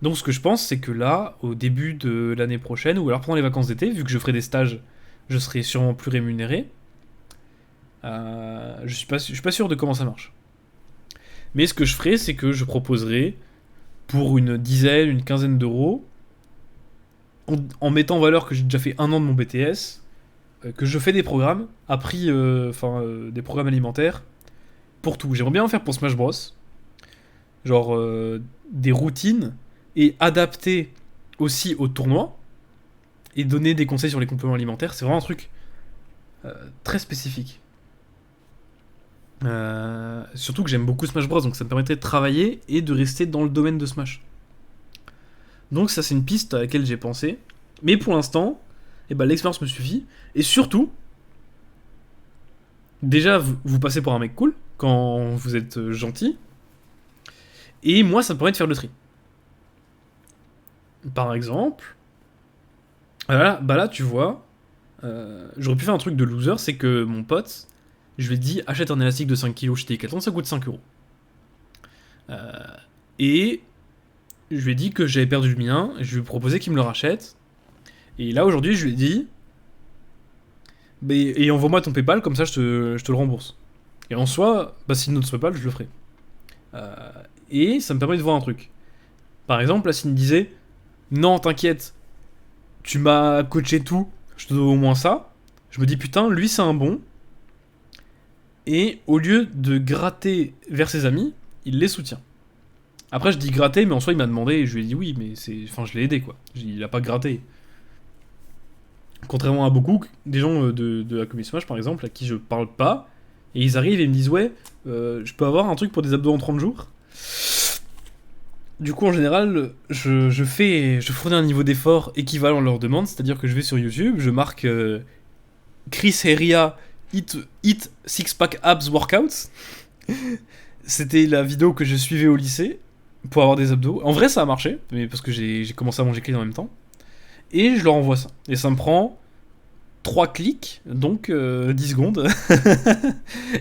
Donc ce que je pense, c'est que là, au début de l'année prochaine, ou alors pendant les vacances d'été, vu que je ferai des stages, je serai sûrement plus rémunéré. Je suis pas sûr de comment ça marche. Mais ce que je ferai, c'est que je proposerai pour une dizaine, une quinzaine d'euros, en mettant en valeur que j'ai déjà fait un an de mon BTS, que je fais des programmes, des programmes alimentaires, pour tout. J'aimerais bien en faire pour Smash Bros. Genre des routines et adapter aussi au tournoi et donner des conseils sur les compléments alimentaires. C'est vraiment un truc très spécifique. Surtout que j'aime beaucoup Smash Bros, donc ça me permettrait de travailler et de rester dans le domaine de Smash. Donc ça, c'est une piste à laquelle j'ai pensé. Mais pour l'instant, eh ben, l'expérience me suffit. Et surtout, déjà, vous passez pour un mec cool quand vous êtes gentil. Et moi, ça me permet de faire le tri. Par exemple, bah là, tu vois, j'aurais pu faire un truc de loser, c'est que mon pote, je lui ai dit: achète un élastique de 5 kg chez Decathlon, ça coûte 5 euros. Et je lui ai dit que j'avais perdu le mien, et je lui ai proposé qu'il me le rachète. Et là, aujourd'hui, je lui ai dit: et envoie-moi ton PayPal, comme ça je te le rembourse. Et en soi, bah, s'il ne PayPal, je le ferai. Et ça me permet de voir un truc. Par exemple, là, s'il me disait: non, t'inquiète, tu m'as coaché tout, je te dois au moins ça. Je me dis: putain, lui, c'est un bon. Et au lieu de gratter vers ses amis, il les soutient. Après, je dis gratter, mais en soi, il m'a demandé, et je lui ai dit oui, mais c'est. Enfin, je l'ai aidé, quoi. Il a pas gratté. Contrairement à beaucoup, des gens de la commission Smash, par exemple, à qui je parle pas, et ils arrivent et ils me disent ouais, je peux avoir un truc pour des abdos en 30 jours. Du coup, en général, je fournis un niveau d'effort équivalent à leur demande, c'est-à-dire que je vais sur YouTube, je marque Chris Heria Hit Six Pack Abs Workouts. C'était la vidéo que je suivais au lycée pour avoir des abdos. En vrai, ça a marché, mais parce que j'ai commencé à manger clean en même temps. Et je leur envoie ça. Et ça me prend 3 clics, donc 10 secondes.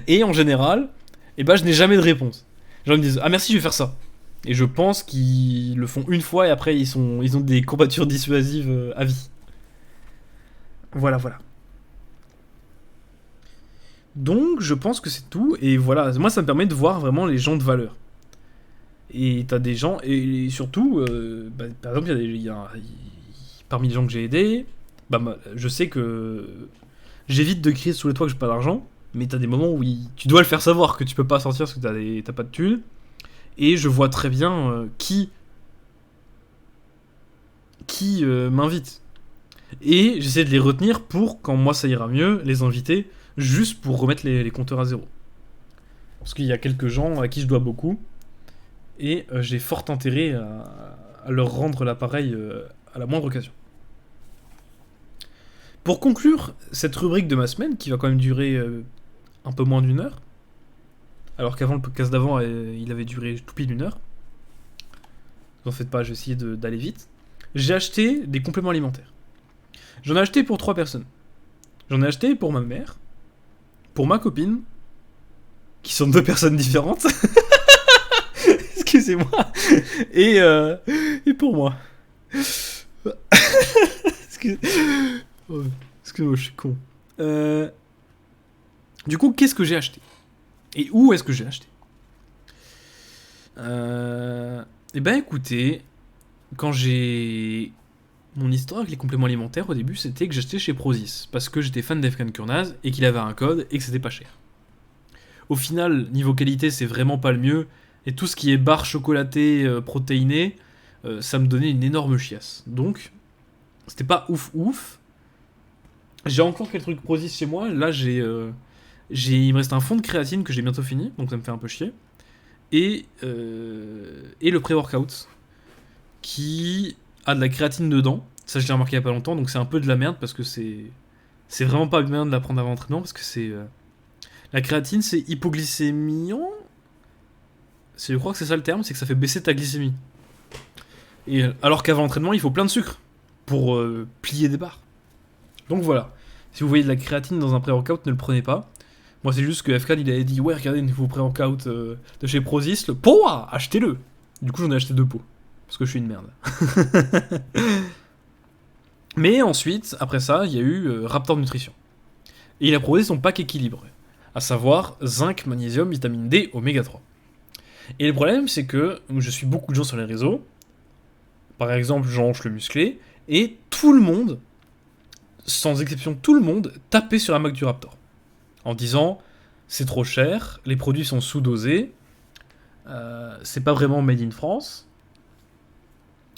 Et en général, eh ben, je n'ai jamais de réponse. Les gens me disent ah merci, je vais faire ça. Et je pense qu'ils le font une fois et après ils ont des courbatures dissuasives à vie. Voilà, voilà. Donc je pense que c'est tout. Et voilà, moi ça me permet de voir vraiment les gens de valeur. Et t'as des gens, et surtout, bah, par exemple, parmi les gens que j'ai aidés, bah, je sais que j'évite de crier sous les toits que j'ai pas d'argent, mais t'as des moments où tu dois le faire savoir que tu peux pas sortir parce que t'as pas de thunes. Et je vois très bien qui m'invite. Et j'essaie de les retenir pour, quand moi ça ira mieux, les inviter, juste pour remettre les compteurs à zéro. Parce qu'il y a quelques gens à qui je dois beaucoup, et j'ai fort intérêt à leur rendre l'appareil à la moindre occasion. Pour conclure cette rubrique de ma semaine, qui va quand même durer un peu moins d'une heure, alors qu'avant le podcast d'avant il avait duré tout pile une heure, vous en faites pas, j'ai essayé d'aller vite, j'ai acheté des compléments alimentaires. J'en ai acheté pour 3 personnes. J'en ai acheté pour ma mère, pour ma copine, qui sont 2 personnes différentes, excusez-moi, et pour moi. Oh, excusez-moi, je suis con. Du coup, qu'est-ce que j'ai acheté? Et où est-ce que j'ai acheté? Eh ben écoutez, quand j'ai... Mon histoire avec les compléments alimentaires au début, c'était que j'achetais chez Prozis, parce que j'étais fan d'Efkan Kurnaz et qu'il avait un code et que c'était pas cher. Au final, niveau qualité, c'est vraiment pas le mieux, et tout ce qui est barre chocolatée, protéinée, ça me donnait une énorme chiasse. Donc, c'était pas ouf ouf. J'ai encore quelques trucs Prozis chez moi, là il me reste un fond de créatine que j'ai bientôt fini, donc ça me fait un peu chier. Et le pré-workout, qui a de la créatine dedans. Ça, je l'ai remarqué il y a pas longtemps, donc c'est un peu de la merde parce que c'est vraiment pas bien de la prendre avant l'entraînement parce que c'est. La créatine, c'est hypoglycémiant. Je crois que c'est ça le terme, c'est que ça fait baisser ta glycémie. Et alors qu'avant l'entraînement, il faut plein de sucre pour plier des barres. Donc voilà. Si vous voyez de la créatine dans un pré-workout, ne le prenez pas. Moi, c'est juste que FK il avait dit ouais, regardez, il faut pré-workout de chez Prozis, le pot, achetez-le. Du coup, j'en ai acheté 2 pots. Parce que je suis une merde. Mais ensuite, après ça, il y a eu Raptor Nutrition. Et il a proposé son pack équilibré. À savoir zinc, magnésium, vitamine D, oméga 3. Et le problème, c'est que je suis beaucoup de gens sur les réseaux. Par exemple, Jean-Anche le musclé. Et tout le monde, sans exception tout le monde, tapait sur la marque du Raptor. En disant, c'est trop cher, les produits sont sous-dosés, c'est pas vraiment made in France.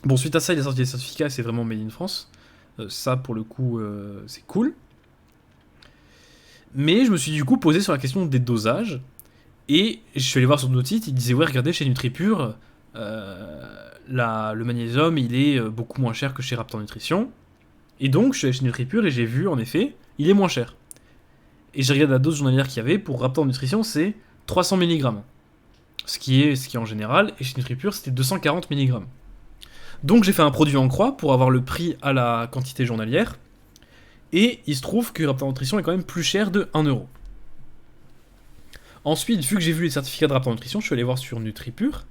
Bon, suite à ça, il a sorti des certificats et c'est vraiment made in France. Ça, pour le coup, c'est cool. Mais je me suis du coup posé sur la question des dosages. Et je suis allé voir sur d'autres sites, ils disaient ouais, regardez, chez NutriPure, le magnésium, il est beaucoup moins cher que chez Raptor Nutrition. Et donc, je suis allé chez NutriPure et j'ai vu, en effet, il est moins cher. Et j'ai regardé la dose journalière qu'il y avait pour Raptor Nutrition, c'est 300 mg. Ce qui est en général, et chez NutriPure, c'était 240 mg. Donc j'ai fait un produit en croix pour avoir le prix à la quantité journalière. Et il se trouve que Raptor Nutrition est quand même plus cher de 1€. Ensuite, vu que j'ai vu les certificats de Raptor Nutrition, je suis allé voir sur NutriPure,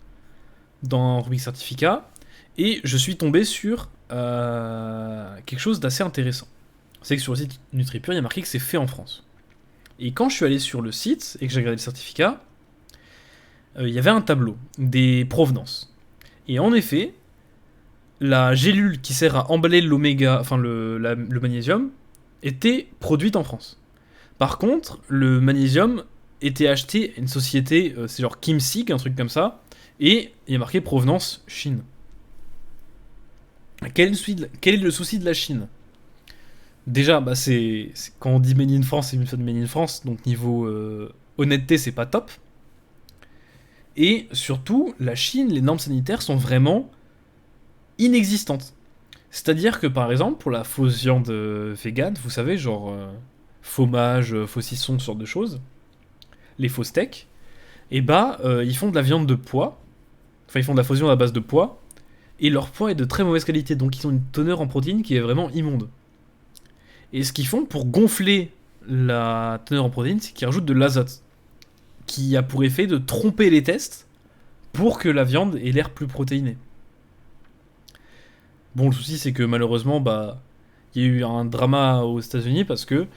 dans rubrique certificat, et je suis tombé sur quelque chose d'assez intéressant. C'est que sur le site NutriPure, il y a marqué que c'est fait en France. Et quand je suis allé sur le site et que j'ai regardé le certificat, il y avait un tableau des provenances. Et en effet, la gélule qui sert à emballer l'oméga, enfin le magnésium, était produite en France. Par contre, le magnésium était acheté à une société, c'est genre Kimsig, un truc comme ça, Et il y a marqué provenance Chine. Quel est le souci de la Chine? Déjà, bah quand on dit Made in France, c'est une fois de Made in France, donc niveau honnêteté, c'est pas top. Et surtout, la Chine, les normes sanitaires sont vraiment inexistantes. C'est-à-dire que par exemple, pour la fausse viande vegan, vous savez, genre fromage, faucisson, ce genre de choses, les faux steaks, et bah ils font de la viande de pois, enfin ils font de la fausse viande à base de pois, et leur poids est de très mauvaise qualité, donc ils ont une teneur en protéines qui est vraiment immonde. Et ce qu'ils font pour gonfler la teneur en protéines, c'est qu'ils rajoutent de l'azote, qui a pour effet de tromper les tests pour que la viande ait l'air plus protéinée. Bon, le souci, c'est que malheureusement, bah, il y a eu un drama aux États-Unis parce que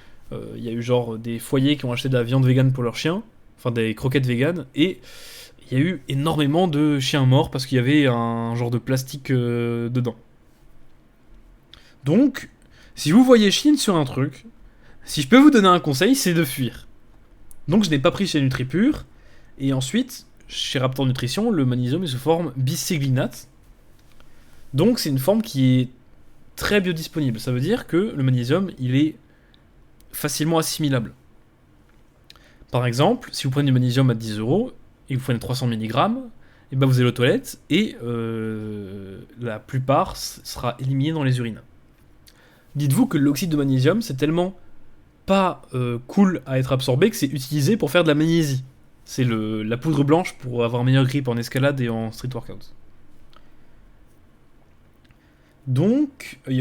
il y a eu genre des foyers qui ont acheté de la viande végane pour leurs chiens, enfin des croquettes véganes, et il y a eu énormément de chiens morts parce qu'il y avait un genre de plastique dedans. Donc, si vous voyez Chine sur un truc, si je peux vous donner un conseil, c'est de fuir. Donc, je n'ai pas pris chez NutriPure, et ensuite, chez Raptor Nutrition, le magnésium est sous forme bisglycinate. Donc, c'est une forme qui est très biodisponible. Ça veut dire que le magnésium, il est facilement assimilable. Par exemple, si vous prenez du magnésium à 10 € et que vous prenez 300 mg, et ben vous allez aux toilettes et la plupart sera éliminé dans les urines. Dites-vous que l'oxyde de magnésium, c'est tellement pas cool à être absorbé que c'est utilisé pour faire de la magnésie. C'est la poudre blanche pour avoir un meilleur grip en escalade et en street workout. Donc, il y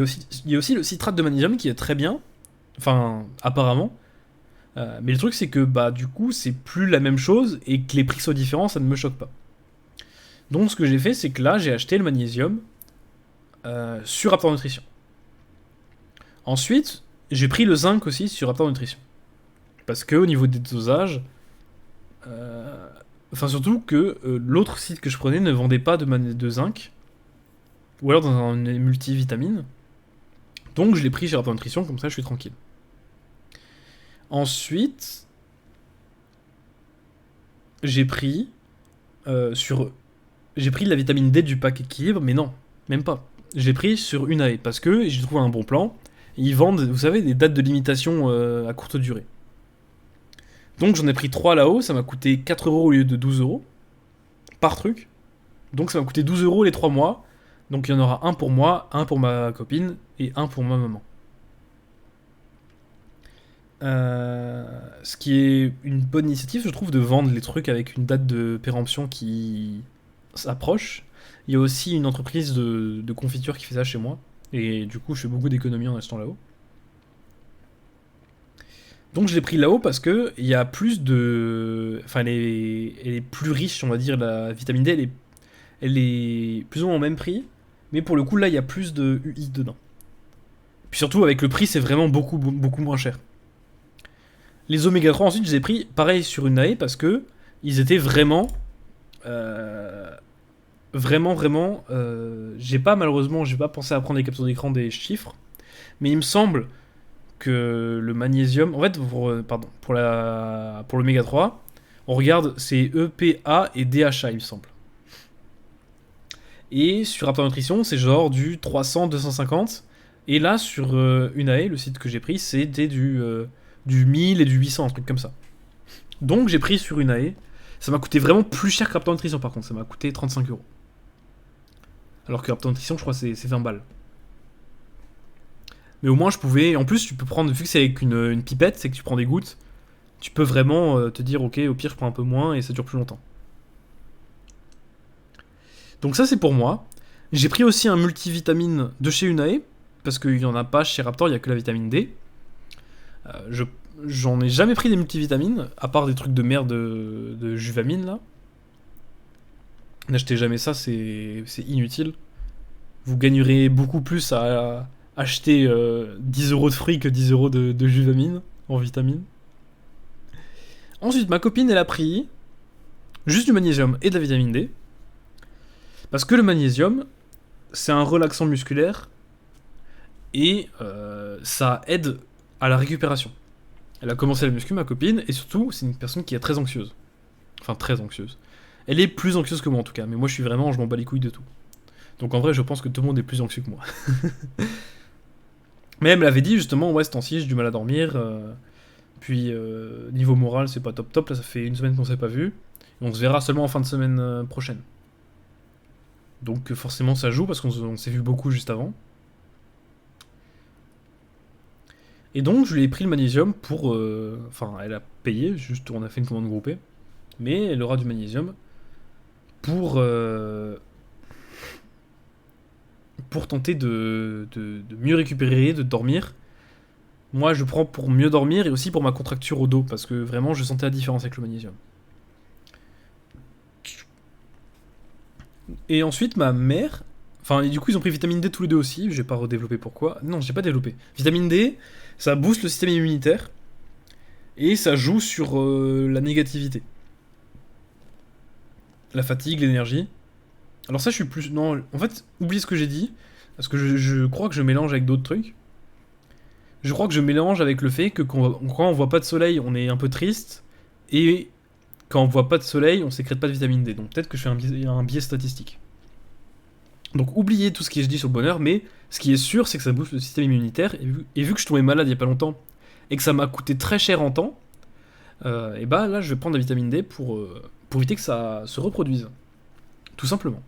a aussi le citrate de magnésium qui est très bien, enfin, apparemment. Mais le truc, c'est que, bah, du coup, c'est plus la même chose et que les prix soient différents, ça ne me choque pas. Donc, ce que j'ai fait, c'est que là, j'ai acheté le magnésium sur Raptor Nutrition. Ensuite, j'ai pris le zinc aussi sur Raptor Nutrition. Parce que, au niveau des dosages, enfin, surtout que l'autre site que je prenais ne vendait pas de zinc. Ou alors dans un multivitamine. Donc je l'ai pris chez Raptor Nutrition, comme ça je suis tranquille. Ensuite, j'ai pris j'ai pris de la vitamine D du pack équilibre, mais non, même pas. Je l'ai pris sur Unae parce que j'ai trouvé un bon plan. Ils vendent, vous savez, des dates de limitation à courte durée. Donc j'en ai pris 3 là-haut, ça m'a coûté 4 € au lieu de 12 € par truc. Donc ça m'a coûté 12 € les 3 mois. Donc il y en aura un pour moi, un pour ma copine et un pour ma maman. Ce qui est une bonne initiative, je trouve, de vendre les trucs avec une date de péremption qui s'approche. Il y a aussi une entreprise de confiture qui fait ça chez moi. Et du coup, je fais beaucoup d'économies en achetant là-haut. Donc je l'ai pris là-haut parce que il y a plus de... Enfin, elle est plus riche, on va dire, la vitamine D, elle est plus ou moins au même prix. Mais pour le coup, là, il y a plus de UI dedans. Puis surtout, avec le prix, c'est vraiment beaucoup, beaucoup moins cher. Les oméga 3, ensuite, je les ai pris pareil sur une AE parce que ils étaient vraiment. Malheureusement, j'ai pas pensé à prendre des captures d'écran des chiffres. Mais il me semble que le magnésium. En fait, pour l'oméga 3, on regarde, c'est EPA et DHA, il me semble. Et sur Raptor Nutrition, c'est genre du 300-250. Et là, sur Unae, le site que j'ai pris, c'était du 1000 et du 800, un truc comme ça. Donc j'ai pris sur Unae. Ça m'a coûté vraiment plus cher que Raptor Nutrition, par contre. Ça m'a coûté 35 €. Alors que Raptor Nutrition, je crois, c'est 20 balles. Mais au moins, je pouvais. En plus, tu peux prendre. Vu que c'est avec une pipette, c'est que tu prends des gouttes. Tu peux vraiment te dire, ok, au pire, je prends un peu moins et ça dure plus longtemps. Donc ça c'est pour moi. J'ai pris aussi un multivitamine de chez Unae, parce qu'il n'y en a pas chez Raptor, il n'y a que la vitamine D. J'en ai jamais pris des multivitamines, à part des trucs de merde de Juvamine là. N'achetez jamais ça, c'est inutile. Vous gagnerez beaucoup plus à acheter 10 € de fruits que 10 € de Juvamine en vitamine. Ensuite, ma copine elle a pris juste du magnésium et de la vitamine D. Parce que le magnésium, c'est un relaxant musculaire et ça aide à la récupération. Elle a commencé la muscu, ma copine, et surtout, c'est une personne qui est très anxieuse. Enfin, très anxieuse. Elle est plus anxieuse que moi en tout cas, mais moi je m'en bats les couilles de tout. Donc en vrai, je pense que tout le monde est plus anxieux que moi. Mais elle me l'avait dit justement, ouais, ce temps-ci, j'ai du mal à dormir. Puis niveau moral, c'est pas top top. Là, ça fait une semaine qu'on s'est pas vu. On se verra seulement en fin de semaine prochaine. Donc forcément, ça joue parce qu'on s'est vu beaucoup juste avant. Et donc, je lui ai pris le magnésium pour. Enfin, elle a payé, juste on a fait une commande groupée. Mais elle aura du magnésium pour pour tenter de mieux récupérer, de dormir. Moi, je prends pour mieux dormir et aussi pour ma contracture au dos, parce que vraiment, je sentais la différence avec le magnésium. Et ensuite, ma mère. Enfin, et du coup, ils ont pris vitamine D tous les deux aussi. J'ai pas redéveloppé pourquoi. Non, j'ai pas développé. Vitamine D, ça booste le système immunitaire et ça joue sur la négativité, la fatigue, l'énergie. Alors ça, je suis plus. Non, en fait, oublie ce que j'ai dit, parce que je crois que je mélange avec d'autres trucs. Je crois que je mélange avec le fait que quand on voit pas de soleil, on est un peu triste, et quand on voit pas de soleil, on sécrète pas de vitamine D. Donc peut-être que je fais un biais statistique. Donc oubliez tout ce que je dis sur le bonheur, mais ce qui est sûr, c'est que ça booste le système immunitaire, et vu que je tombais malade il y a pas longtemps, et que ça m'a coûté très cher en temps, et bah là, je vais prendre la vitamine D pour éviter que ça se reproduise. Tout simplement.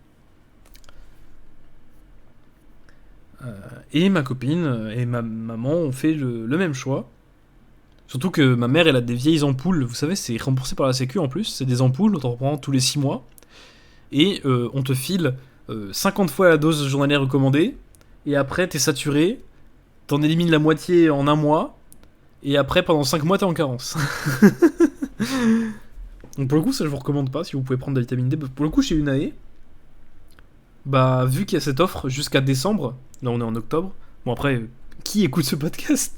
Et ma copine et ma maman ont fait le même choix. Surtout que ma mère, elle a des vieilles ampoules. Vous savez, c'est remboursé par la Sécu en plus. C'est des ampoules, on t'en reprend tous les 6 mois. Et on te file 50 fois la dose journalière recommandée. Et après, t'es saturé. T'en élimines la moitié en un mois. Et après, pendant 5 mois, t'es en carence. Donc pour le coup, ça je vous recommande pas si vous pouvez prendre de la vitamine D. Pour le coup, chez Unae, bah vu qu'il y a cette offre jusqu'à décembre, là on est en octobre. Bon après, qui écoute ce podcast?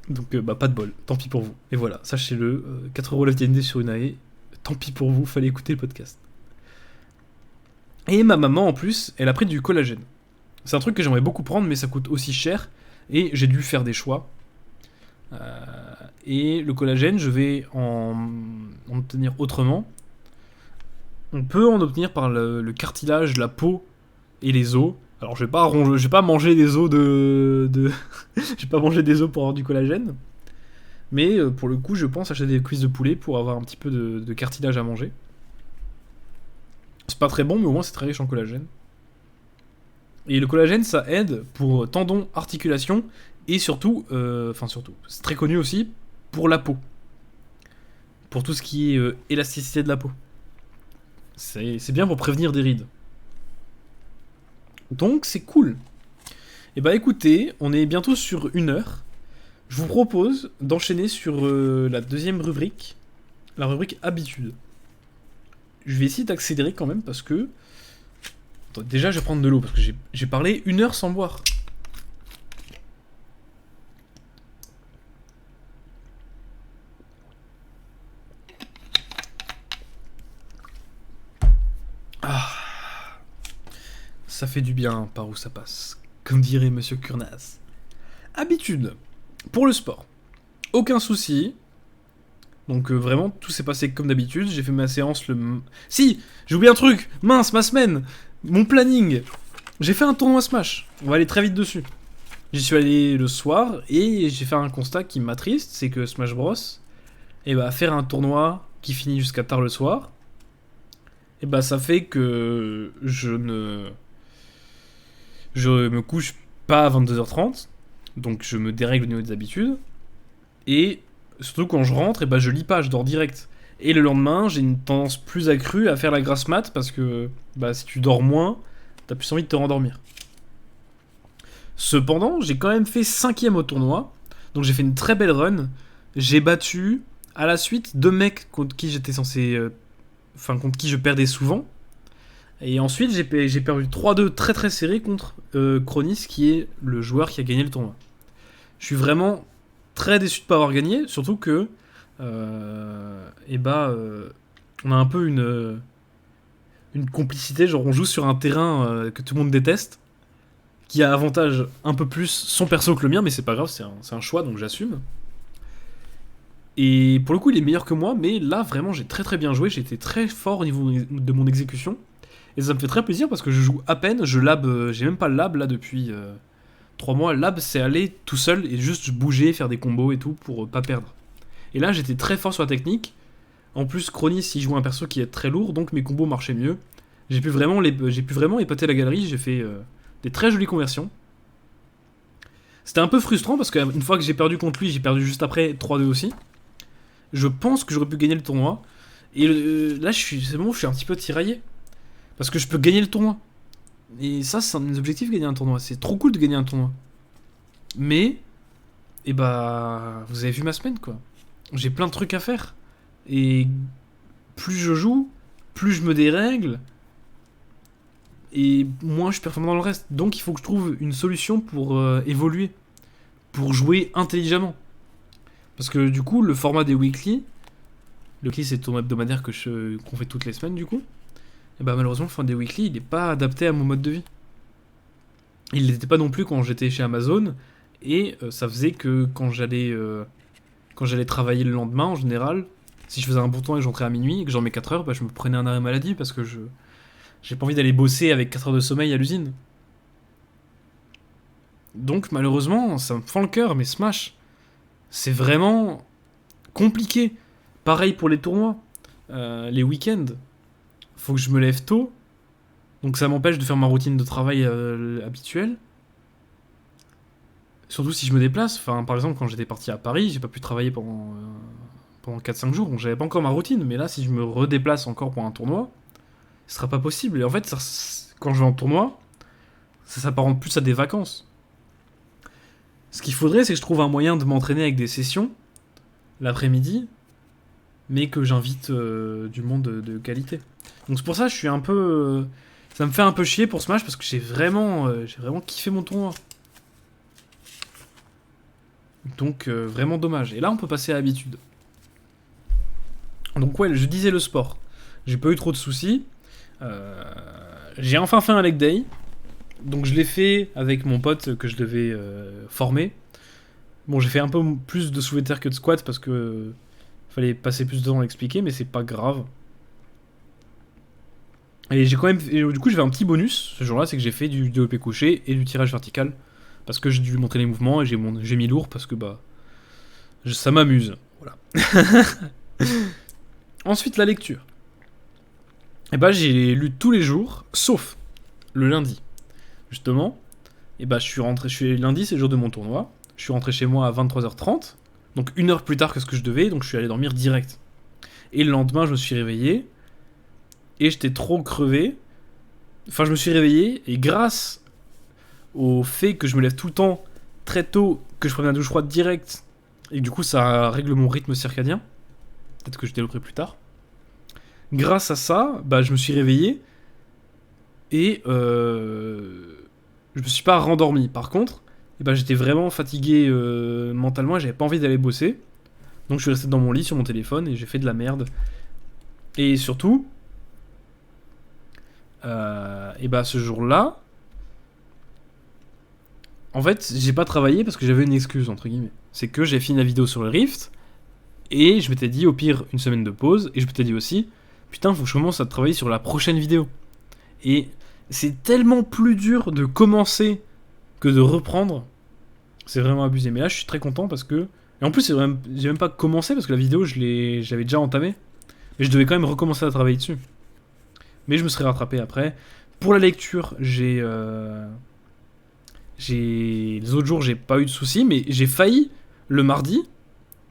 Donc bah pas de bol, tant pis pour vous. Et voilà, sachez-le, 4€ la vitamine D sur Unae, tant pis pour vous, fallait écouter le podcast. Et ma maman en plus, elle a pris du collagène. C'est un truc que j'aimerais beaucoup prendre, mais ça coûte aussi cher. Et j'ai dû faire des choix. Et le collagène, je vais en obtenir autrement. On peut en obtenir par le cartilage, la peau et les os. Alors je vais pas manger des os je vais pas manger des os pour avoir du collagène. Mais pour le coup, je pense acheter des cuisses de poulet pour avoir un petit peu de cartilage à manger. C'est pas très bon, mais au moins c'est très riche en collagène. Et le collagène, ça aide pour tendons, articulations et surtout, c'est très connu aussi pour la peau. Pour tout ce qui est élasticité de la peau. C'est bien pour prévenir des rides. Donc c'est cool. Et bah écoutez, on est bientôt sur 1 heure. Je vous propose d'enchaîner sur la deuxième rubrique, la rubrique habitude. Je vais essayer d'accélérer quand même parce que... Attends, déjà je vais prendre de l'eau parce que j'ai parlé 1 heure sans boire. Ah, ça fait du bien par où ça passe, comme dirait Monsieur Kurnaz. Habitude. Pour le sport. Aucun souci. Donc vraiment, tout s'est passé comme d'habitude. J'ai fait ma séance Si, j'ai oublié un truc. Mince, ma semaine. Mon planning. J'ai fait un tournoi Smash. On va aller très vite dessus. J'y suis allé le soir et j'ai fait un constat qui m'attriste. C'est que Smash Bros, et bah faire un tournoi qui finit jusqu'à tard le soir, et bah ça fait que je me couche pas à 22h30. Donc je me dérègle au niveau des habitudes. Et surtout quand je rentre, et bah je lis pas, je dors direct. Et le lendemain, j'ai une tendance plus accrue à faire la grasse mat parce que bah si tu dors moins, t'as plus envie de te rendormir. Cependant, j'ai quand même fait 5ème au tournoi. Donc j'ai fait une très belle run. J'ai battu à la suite 2 mecs contre qui j'étais censé... contre qui je perdais souvent. Et ensuite, j'ai perdu 3-2 très très serré contre Chronis, qui est le joueur qui a gagné le tournoi. Je suis vraiment très déçu de ne pas avoir gagné, surtout que on a un peu une complicité, genre on joue sur un terrain que tout le monde déteste, qui a avantage un peu plus son perso que le mien, mais c'est pas grave, c'est un choix, donc j'assume. Et pour le coup, il est meilleur que moi, mais là, vraiment, j'ai très très bien joué. J'ai été très fort au niveau de mon exécution. Et ça me fait très plaisir parce que je joue à peine. Je lab, j'ai même pas lab là depuis 3 mois. Lab, c'est aller tout seul et juste bouger, faire des combos et tout pour pas perdre. Et là, j'étais très fort sur la technique. En plus, Chronis, il joue un perso qui est très lourd, donc mes combos marchaient mieux. J'ai pu vraiment épater la galerie. J'ai fait des très jolies conversions. C'était un peu frustrant parce qu'une fois que j'ai perdu contre lui, j'ai perdu juste après 3-2 aussi. Je pense que j'aurais pu gagner le tournoi. Et là, c'est bon, je suis un petit peu tiraillé. Parce que je peux gagner le tournoi. Et ça, c'est un de mes objectifs, gagner un tournoi. C'est trop cool de gagner un tournoi. Mais, et bah, vous avez vu ma semaine, quoi. J'ai plein de trucs à faire. Et plus je joue, plus je me dérègle. Et moins je performe dans le reste. Donc il faut que je trouve une solution pour évoluer. Pour jouer intelligemment. Parce que du coup, le format des weekly, le weekly c'est le tournoi hebdomadaire qu'on fait toutes les semaines du coup, et bah malheureusement le format des weekly il n'est pas adapté à mon mode de vie. Il n'était pas non plus quand j'étais chez Amazon, et ça faisait que quand j'allais travailler le lendemain en général, si je faisais un bon temps et que j'entrais à minuit et que j'en mets 4 heures, bah je me prenais un arrêt maladie parce que j'ai pas envie d'aller bosser avec 4 heures de sommeil à l'usine. Donc malheureusement, ça me fend le cœur, mais Smash, c'est vraiment compliqué. Pareil pour les tournois, les week-ends. Faut que je me lève tôt, donc ça m'empêche de faire ma routine de travail habituelle. Surtout si je me déplace. Enfin, par exemple, quand j'étais parti à Paris, j'ai pas pu travailler pendant 4-5 jours, donc j'avais pas encore ma routine. Mais là, si je me redéplace encore pour un tournoi, ce sera pas possible. Et en fait, quand je vais en tournoi, ça s'apparente plus à des vacances. Ce qu'il faudrait, c'est que je trouve un moyen de m'entraîner avec des sessions l'après-midi, mais que j'invite du monde de qualité. Donc c'est pour ça que je suis un peu... ça me fait un peu chier pour Smash parce que j'ai vraiment kiffé mon tournoi. Donc vraiment dommage. Et là on peut passer à l'habitude. Donc ouais, je disais le sport. J'ai pas eu trop de soucis. J'ai enfin fait un leg day. Donc je l'ai fait avec mon pote que je devais former. Bon, j'ai fait un peu plus de soulevé de terre que de squat parce que fallait passer plus de temps à l'expliquer, mais c'est pas grave. Et j'ai quand même. Et du coup, j'avais un petit bonus ce jour-là, c'est que j'ai fait du développé couché et du tirage vertical. Parce que j'ai dû lui montrer les mouvements et j'ai mis lourd parce que bah. Ça m'amuse. Voilà. Ensuite, la lecture. Et bah, j'ai lu tous les jours, sauf le lundi. Justement, et bah, lundi, c'est le jour de mon tournoi. Je suis rentré chez moi à 23h30. Donc 1 heure plus tard que ce que je devais, donc je suis allé dormir direct. Et le lendemain, je me suis réveillé. Et j'étais trop crevé. Enfin, je me suis réveillé. Et grâce au fait que je me lève tout le temps, très tôt, que je prenne la douche froide direct, et du coup, ça règle mon rythme circadien. Peut-être que je développerai plus tard. Grâce à ça, bah, je me suis réveillé. Et je me suis pas rendormi. Par contre, et bah, j'étais vraiment fatigué mentalement et j'avais pas envie d'aller bosser. Donc je suis resté dans mon lit sur mon téléphone et j'ai fait de la merde. Et surtout, et bah ce jour-là, en fait, j'ai pas travaillé parce que j'avais une excuse, entre guillemets. C'est que j'ai fini la vidéo sur le Rift et je m'étais dit au pire une semaine de pause. Et je m'étais dit aussi, putain, faut que je commence à travailler sur la prochaine vidéo. Et c'est tellement plus dur de commencer que de reprendre. C'est vraiment abusé. Mais là, je suis très content parce que. Et en plus, j'ai même pas commencé parce que la vidéo, j'avais déjà entamé. Mais je devais quand même recommencer à travailler dessus. Mais je me serais rattrapé après. Pour la lecture, les autres jours, j'ai pas eu de soucis, mais j'ai failli le mardi.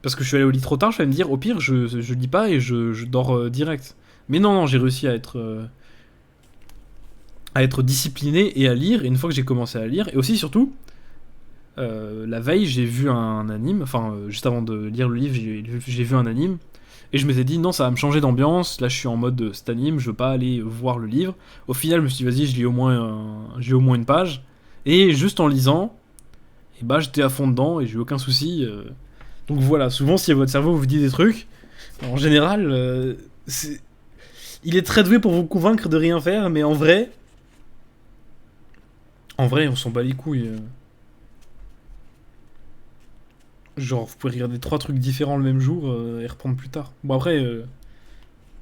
Parce que je suis allé au lit trop tard, je vais me dire, au pire, je lis pas et je dors direct. Mais non, j'ai réussi à être discipliné et à lire. Et une fois que j'ai commencé à lire, et aussi surtout, la veille, j'ai vu un anime, enfin, juste avant de lire le livre, j'ai vu un anime, et je m'étais dit, non, ça va me changer d'ambiance, là je suis en mode cet anime, je veux pas aller voir le livre. Au final, je me suis dit, vas-y, je lis au moins une page, et juste en lisant, et bah j'étais à fond dedans, et j'ai eu aucun souci. Donc voilà, souvent, si votre cerveau vous dit des trucs, en général, il est très doué pour vous convaincre de rien faire, mais en vrai, on s'en bat les couilles. Genre, vous pouvez regarder 3 trucs différents le même jour et reprendre plus tard. Bon, après,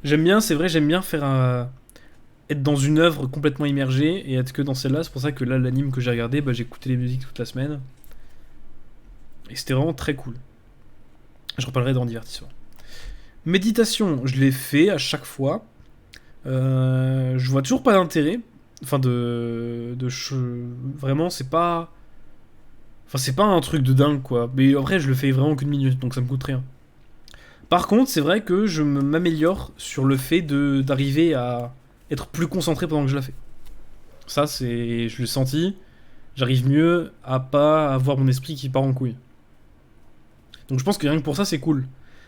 j'aime bien, c'est vrai, j'aime bien faire être dans une œuvre complètement immergée et être que dans celle-là. C'est pour ça que là, l'anime que j'ai regardé, bah, j'ai écouté les musiques toute la semaine. Et c'était vraiment très cool. Je reparlerai dans divertissement. Méditation, je l'ai fait à chaque fois. Je vois toujours pas d'intérêt. Enfin, vraiment, c'est pas. Enfin, c'est pas un truc de dingue, quoi. Mais après, je le fais vraiment qu'une minute, donc ça me coûte rien. Par contre, c'est vrai que je m'améliore sur le fait d'arriver à être plus concentré pendant que je la fais. Ça, je l'ai senti. J'arrive mieux à pas avoir mon esprit qui part en couille. Donc je pense que rien que pour ça, c'est cool.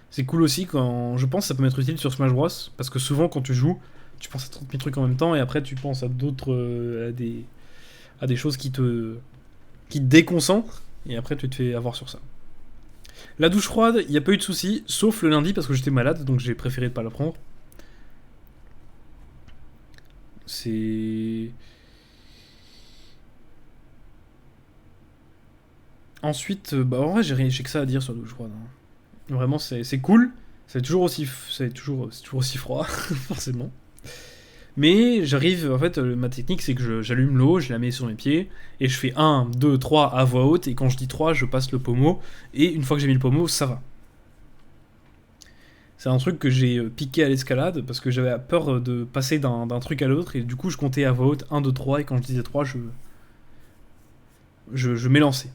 C'est cool aussi quand. Je pense que ça peut m'être utile sur Smash Bros. Parce que souvent, quand tu joues, tu penses à 30 000 trucs en même temps et après, tu penses à d'autres. À des choses qui te déconcentrent. Et après, tu te fais avoir sur ça. La douche froide, il n'y a pas eu de soucis, sauf le lundi parce que j'étais malade, donc j'ai préféré ne pas la prendre. C'est. Ensuite, bah en vrai, j'ai que ça à dire sur la douche froide, hein. Vraiment, c'est cool. C'est toujours aussi froid, forcément. Mais j'arrive, en fait, ma technique, c'est que j'allume l'eau, je la mets sur mes pieds, et je fais 1, 2, 3 à voix haute, et quand je dis 3, je passe le pommeau, et une fois que j'ai mis le pommeau, ça va. C'est un truc que j'ai piqué à l'escalade, parce que j'avais peur de passer d'un truc à l'autre, et du coup, je comptais à voix haute 1, 2, 3, et quand je disais 3, je m'élançais.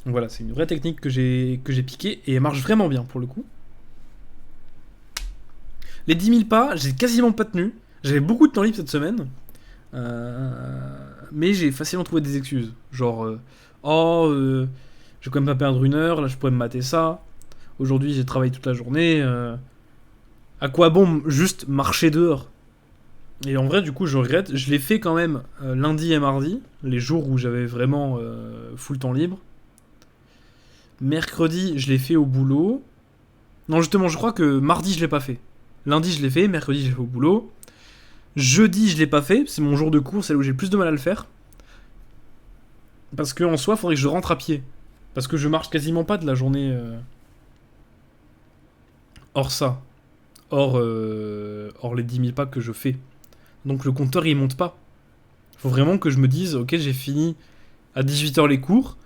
Donc voilà, c'est une vraie technique que j'ai piquée, et elle marche vraiment bien, pour le coup. Les 10 000 pas, j'ai quasiment pas tenu. J'avais beaucoup de temps libre cette semaine. Mais j'ai facilement trouvé des excuses. Genre, je vais quand même pas perdre 1 heure, là je pourrais me mater ça. Aujourd'hui j'ai travaillé toute la journée. À quoi bon juste marcher dehors? Et en vrai, du coup, je regrette. Je l'ai fait quand même lundi et mardi, les jours où j'avais vraiment full temps libre. Mercredi, je l'ai fait au boulot. Non, justement, je crois que mardi, je l'ai pas fait. Lundi, je l'ai fait, mercredi, je l'ai fait au boulot. Jeudi, je l'ai pas fait, c'est mon jour de cours, c'est là où j'ai le plus de mal à le faire. Parce que en soi, il faudrait que je rentre à pied. Parce que je marche quasiment pas de la journée hors ça. Hors les 10 000 pas que je fais. Donc le compteur il monte pas. Faut vraiment que je me dise, ok, j'ai fini à 18 h les cours.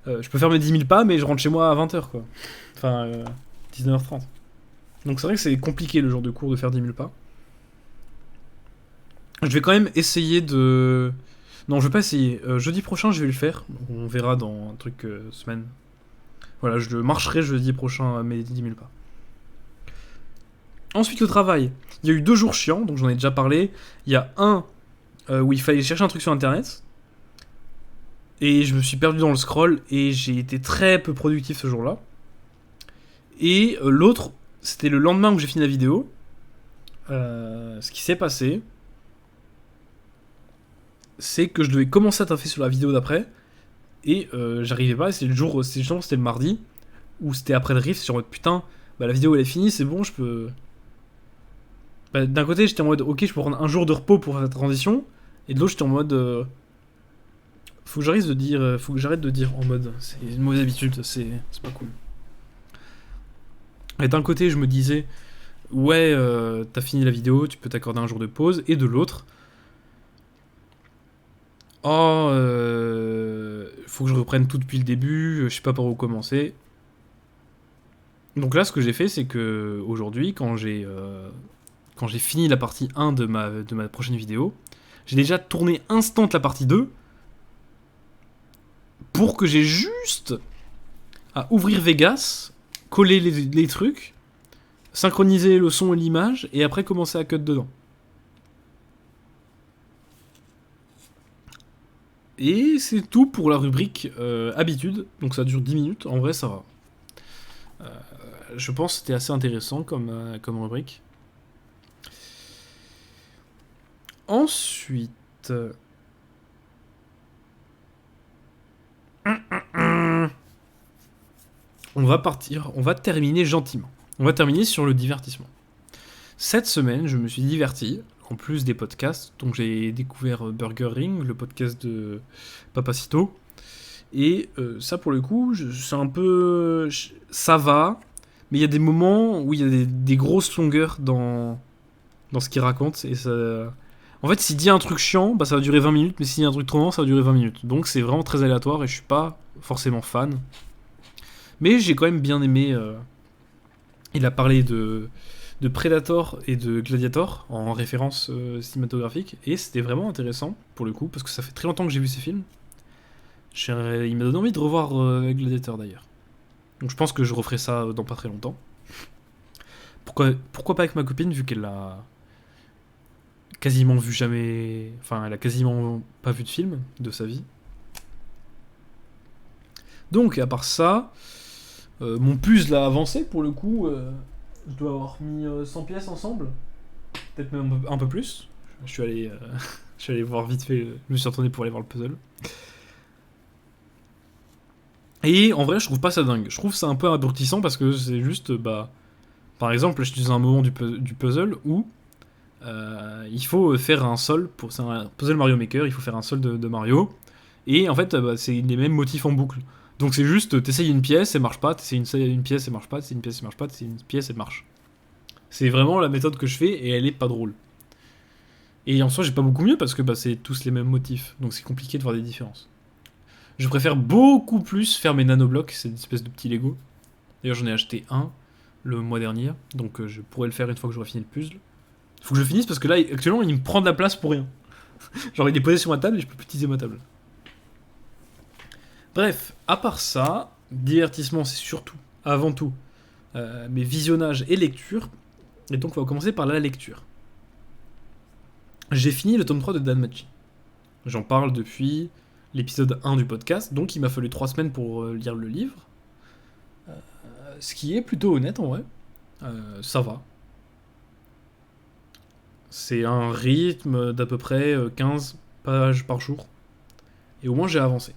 Je peux faire mes 10 000 pas, mais je rentre chez moi à 20 h quoi. Enfin, 19 h 30. Donc c'est vrai que c'est compliqué le jour de cours de faire 10 000 pas. Je vais quand même essayer de. Non, je vais pas essayer. Jeudi prochain, je vais le faire. On verra dans un truc semaine. Voilà, je marcherai jeudi prochain à mes 10 000 pas. Ensuite, le travail. Il y a eu 2 jours chiants, donc j'en ai déjà parlé. Il y a un où il fallait chercher un truc sur internet. Et je me suis perdu dans le scroll et j'ai été très peu productif ce jour-là. Et l'autre, c'était le lendemain où j'ai fini la vidéo. Ce qui s'est passé, c'est que je devais commencer à taffer sur la vidéo d'après. Et j'arrivais pas, et c'était le mardi, où c'était après le riff, sur mode putain, bah la vidéo elle est finie, c'est bon, je peux. Bah, d'un côté j'étais en mode ok, je peux prendre un jour de repos pour faire la transition, et de l'autre j'étais en mode faut que j'arrête de dire en mode, c'est une mauvaise habitude, c'est pas cool. Et d'un côté je me disais ouais, t'as fini la vidéo, tu peux t'accorder un jour de pause, et de l'autre, oh, faut que je reprenne tout depuis le début, je sais pas par où commencer. Donc là, ce que j'ai fait, c'est que aujourd'hui, quand j'ai fini la partie 1 de ma prochaine vidéo, j'ai déjà tourné instant la partie 2 pour que j'ai juste à ouvrir Vegas, coller les trucs, synchroniser le son et l'image, et après commencer à cut dedans. Et c'est tout pour la rubrique habitude, donc ça dure 10 minutes, en vrai ça va. Je pense que c'était assez intéressant comme rubrique. Ensuite, on va terminer gentiment. On va terminer sur le divertissement. Cette semaine, je me suis diverti, en plus des podcasts. Donc j'ai découvert Burger Ring, le podcast de Papacito. Et ça, pour le coup, c'est un peu... Ça va, mais il y a des moments où il y a des grosses longueurs dans ce qu'il raconte. Et ça... En fait, s'il dit un truc chiant, bah ça va durer 20 minutes, mais s'il dit un truc trop long, ça va durer 20 minutes. Donc c'est vraiment très aléatoire et je suis pas forcément fan. Mais j'ai quand même bien aimé... Il a parlé de Predator et de Gladiator en référence cinématographique. Et c'était vraiment intéressant, pour le coup, parce que ça fait très longtemps que j'ai vu ces films. Il m'a donné envie de revoir Gladiator d'ailleurs. Donc je pense que je referai ça dans pas très longtemps. Pourquoi pas avec ma copine, vu qu'elle a quasiment vu jamais... Enfin, elle a quasiment pas vu de film de sa vie. Donc, à part ça, mon puzzle a avancé pour le coup. Je dois avoir mis 100 pièces ensemble. Peut-être même un peu plus. Je suis allé, je suis allé voir vite fait. Je me suis retourné pour aller voir le puzzle. Et en vrai, je trouve pas ça dingue. Je trouve ça un peu abrutissant parce que c'est juste, bah. Par exemple, je suis dans un moment du puzzle où il faut faire un sol. C'est un puzzle Mario Maker, il faut faire un sol de Mario. Et en fait, bah, c'est les mêmes motifs en boucle. Donc c'est juste, t'essayes une pièce, elle marche pas, t'essayes une pièce, elle marche pas, t'essayes une pièce, elle marche pas, t'essayes une pièce, elle marche. C'est vraiment la méthode que je fais et elle est pas drôle. Et en soi, j'ai pas beaucoup mieux parce que bah, c'est tous les mêmes motifs. Donc c'est compliqué de voir des différences. Je préfère beaucoup plus faire mes nanoblocs, c'est une espèce de petits Lego. D'ailleurs, j'en ai acheté un le mois dernier, donc je pourrais le faire une fois que j'aurai fini le puzzle. Faut que je finisse parce que là, actuellement, il me prend de la place pour rien. Genre, il est posé sur ma table et je peux plus utiliser ma table. Bref, à part ça, divertissement, c'est surtout, avant tout, mes visionnages et lectures. Et donc, on va commencer par la lecture. J'ai fini le tome 3 de Danmachi. J'en parle depuis l'épisode 1 du podcast, donc il m'a fallu 3 semaines pour lire le livre. Ce qui est plutôt honnête en vrai. Ça va. C'est un rythme d'à peu près 15 pages par jour. Et au moins j'ai avancé.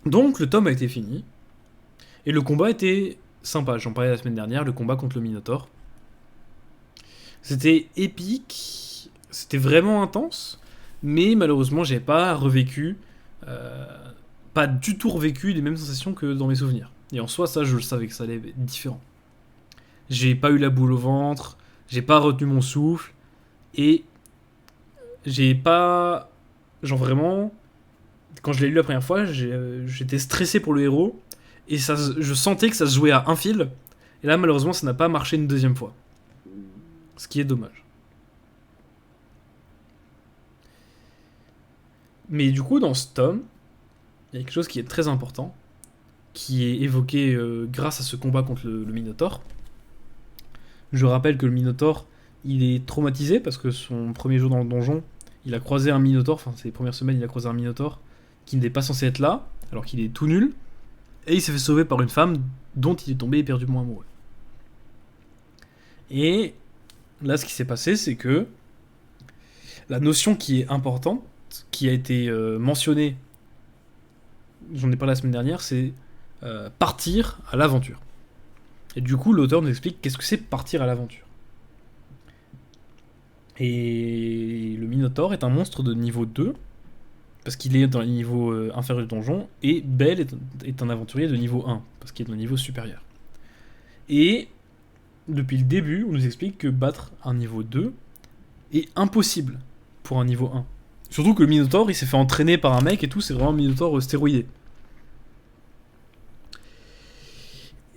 Donc le tome a été fini. Et le combat était sympa. J'en parlais la semaine dernière, le combat contre le Minotaure. C'était épique. C'était vraiment intense. Mais malheureusement, j'ai pas revécu. Pas du tout revécu les mêmes sensations que dans mes souvenirs. Et en soi, ça, je le savais que ça allait être différent. J'ai pas eu la boule au ventre. J'ai pas retenu mon souffle. Et j'ai pas. Genre vraiment. Quand je l'ai lu la première fois, j'étais stressé pour le héros. Et ça, je sentais que ça se jouait à un fil. Et là, malheureusement, ça n'a pas marché une deuxième fois. Ce qui est dommage. Mais du coup, dans ce tome, il y a quelque chose qui est très important, qui est évoqué grâce à ce combat contre le Minotaure. Je rappelle que le Minotaure, il est traumatisé parce que son premier jour dans le donjon, il a croisé un Minotaure, enfin ses premières semaines, il a croisé un Minotaure qui n'était pas censé être là, alors qu'il est tout nul, et il s'est fait sauver par une femme dont il est tombé éperdument amoureux. Et là, ce qui s'est passé, c'est que la notion qui est importante, qui a été mentionnée, j'en ai parlé la semaine dernière, c'est partir à l'aventure. Et du coup, l'auteur nous explique qu'est-ce que c'est partir à l'aventure. Et le Minotaure est un monstre de niveau 2, parce qu'il est dans le niveau inférieur du donjon, et Belle est un aventurier de niveau 1, parce qu'il est dans le niveau supérieur. Et depuis le début, on nous explique que battre un niveau 2 est impossible pour un niveau 1. Surtout que le Minotaure, il s'est fait entraîner par un mec et tout, c'est vraiment un Minotaure stéroïdé.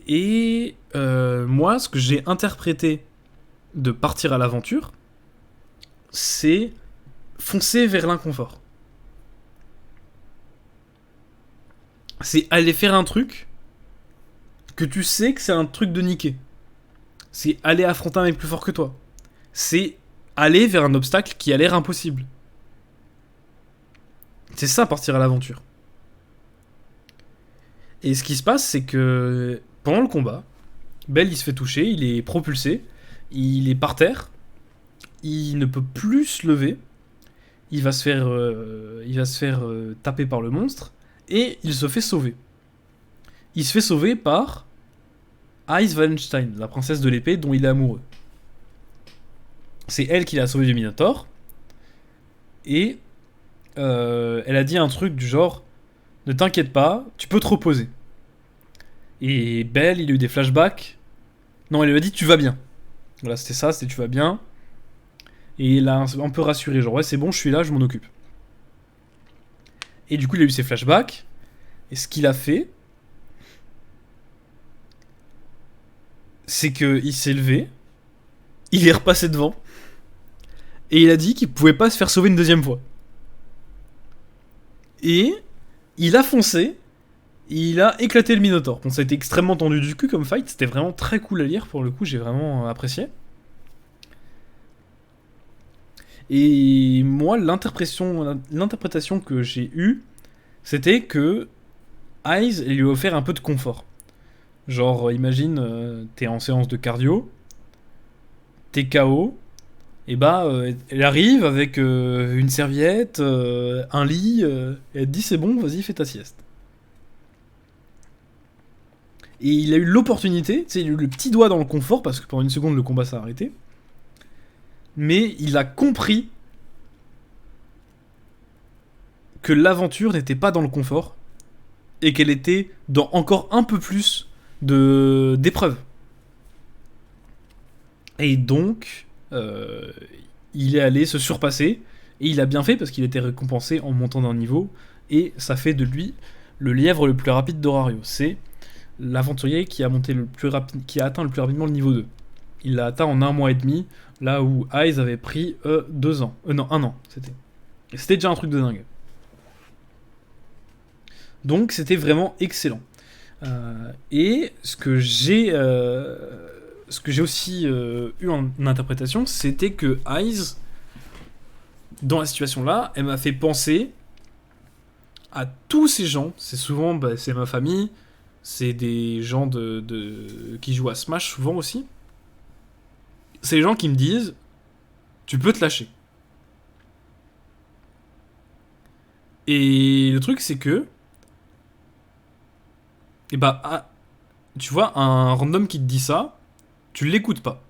Et moi, ce que j'ai interprété de partir à l'aventure, c'est foncer vers l'inconfort. C'est aller faire un truc que tu sais que c'est un truc de niquer. C'est aller affronter un mec plus fort que toi. C'est aller vers un obstacle qui a l'air impossible. C'est ça, partir à l'aventure. Et ce qui se passe, c'est que pendant le combat, Bell il se fait toucher, il est propulsé, il est par terre, il ne peut plus se lever, il va se faire taper par le monstre, et il se fait sauver. Il se fait sauver par Ice Wallenstein, la princesse de l'épée dont il est amoureux. C'est elle qui l'a sauvé du Minotaure, et elle a dit un truc du genre ne t'inquiète pas, tu peux te reposer. Et Belle, il a eu des flashbacks. Non, elle lui a dit tu vas bien. Voilà, c'était ça, c'était tu vas bien. Et il a un peu rassuré, genre ouais, c'est bon, je suis là, je m'en occupe. Et du coup, il a eu ses flashbacks. Et ce qu'il a fait, c'est qu'il s'est levé, il est repassé devant, et il a dit qu'il pouvait pas se faire sauver une deuxième fois. Et il a foncé, il a éclaté le Minotaur. Bon, ça a été extrêmement tendu du cul comme fight, c'était vraiment très cool à lire pour le coup, j'ai vraiment apprécié. Et moi, l'interprétation que j'ai eue, c'était que Eyes lui a offert un peu de confort. Genre, imagine, t'es en séance de cardio, t'es KO, et bah, elle arrive avec une serviette, un lit, et elle te dit c'est bon, vas-y, fais ta sieste. Et il a eu l'opportunité, tu sais, il a eu le petit doigt dans le confort, parce que pendant une seconde, le combat s'est arrêté. Mais il a compris que l'aventure n'était pas dans le confort, et qu'elle était dans encore un peu plus d'épreuves. Et donc, il est allé se surpasser, et il a bien fait parce qu'il était récompensé en montant d'un niveau, et ça fait de lui le lièvre le plus rapide d'Horario. C'est l'aventurier qui a, qui a atteint le plus rapidement le niveau 2. Il l'a atteint en un mois et demi, là où Eyes avait pris 2 ans. Non, un an, c'était. Et c'était déjà un truc de dingue. Donc c'était vraiment excellent. Et ce que j'ai aussi eu en interprétation, c'était que Eyes, dans la situation là, elle m'a fait penser à tous ces gens. C'est souvent, bah, c'est ma famille, c'est des gens qui jouent à Smash souvent aussi. C'est les gens qui me disent, tu peux te lâcher. Et le truc, c'est que, et bah, tu vois, un random qui te dit ça, tu l'écoutes pas.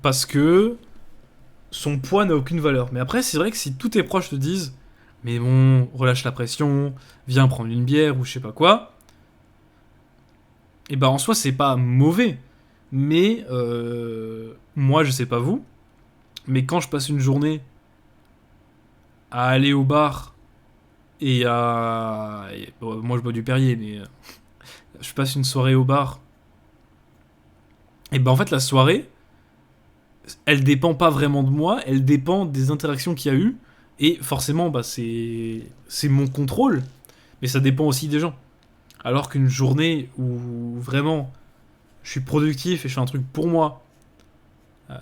Parce que son poids n'a aucune valeur. Mais après, c'est vrai que si tous tes proches te disent, mais bon, relâche la pression, viens prendre une bière ou je sais pas quoi, et bah en soi, c'est pas mauvais. Mais moi, je sais pas vous, mais quand je passe une journée à aller au bar bon, moi, je bois du Perrier, mais je passe une soirée au bar, et bah en fait, la soirée, elle dépend pas vraiment de moi, elle dépend des interactions qu'il y a eu, et forcément, bah c'est mon contrôle, mais ça dépend aussi des gens. Alors qu'une journée où vraiment je suis productif et je fais un truc pour moi, euh,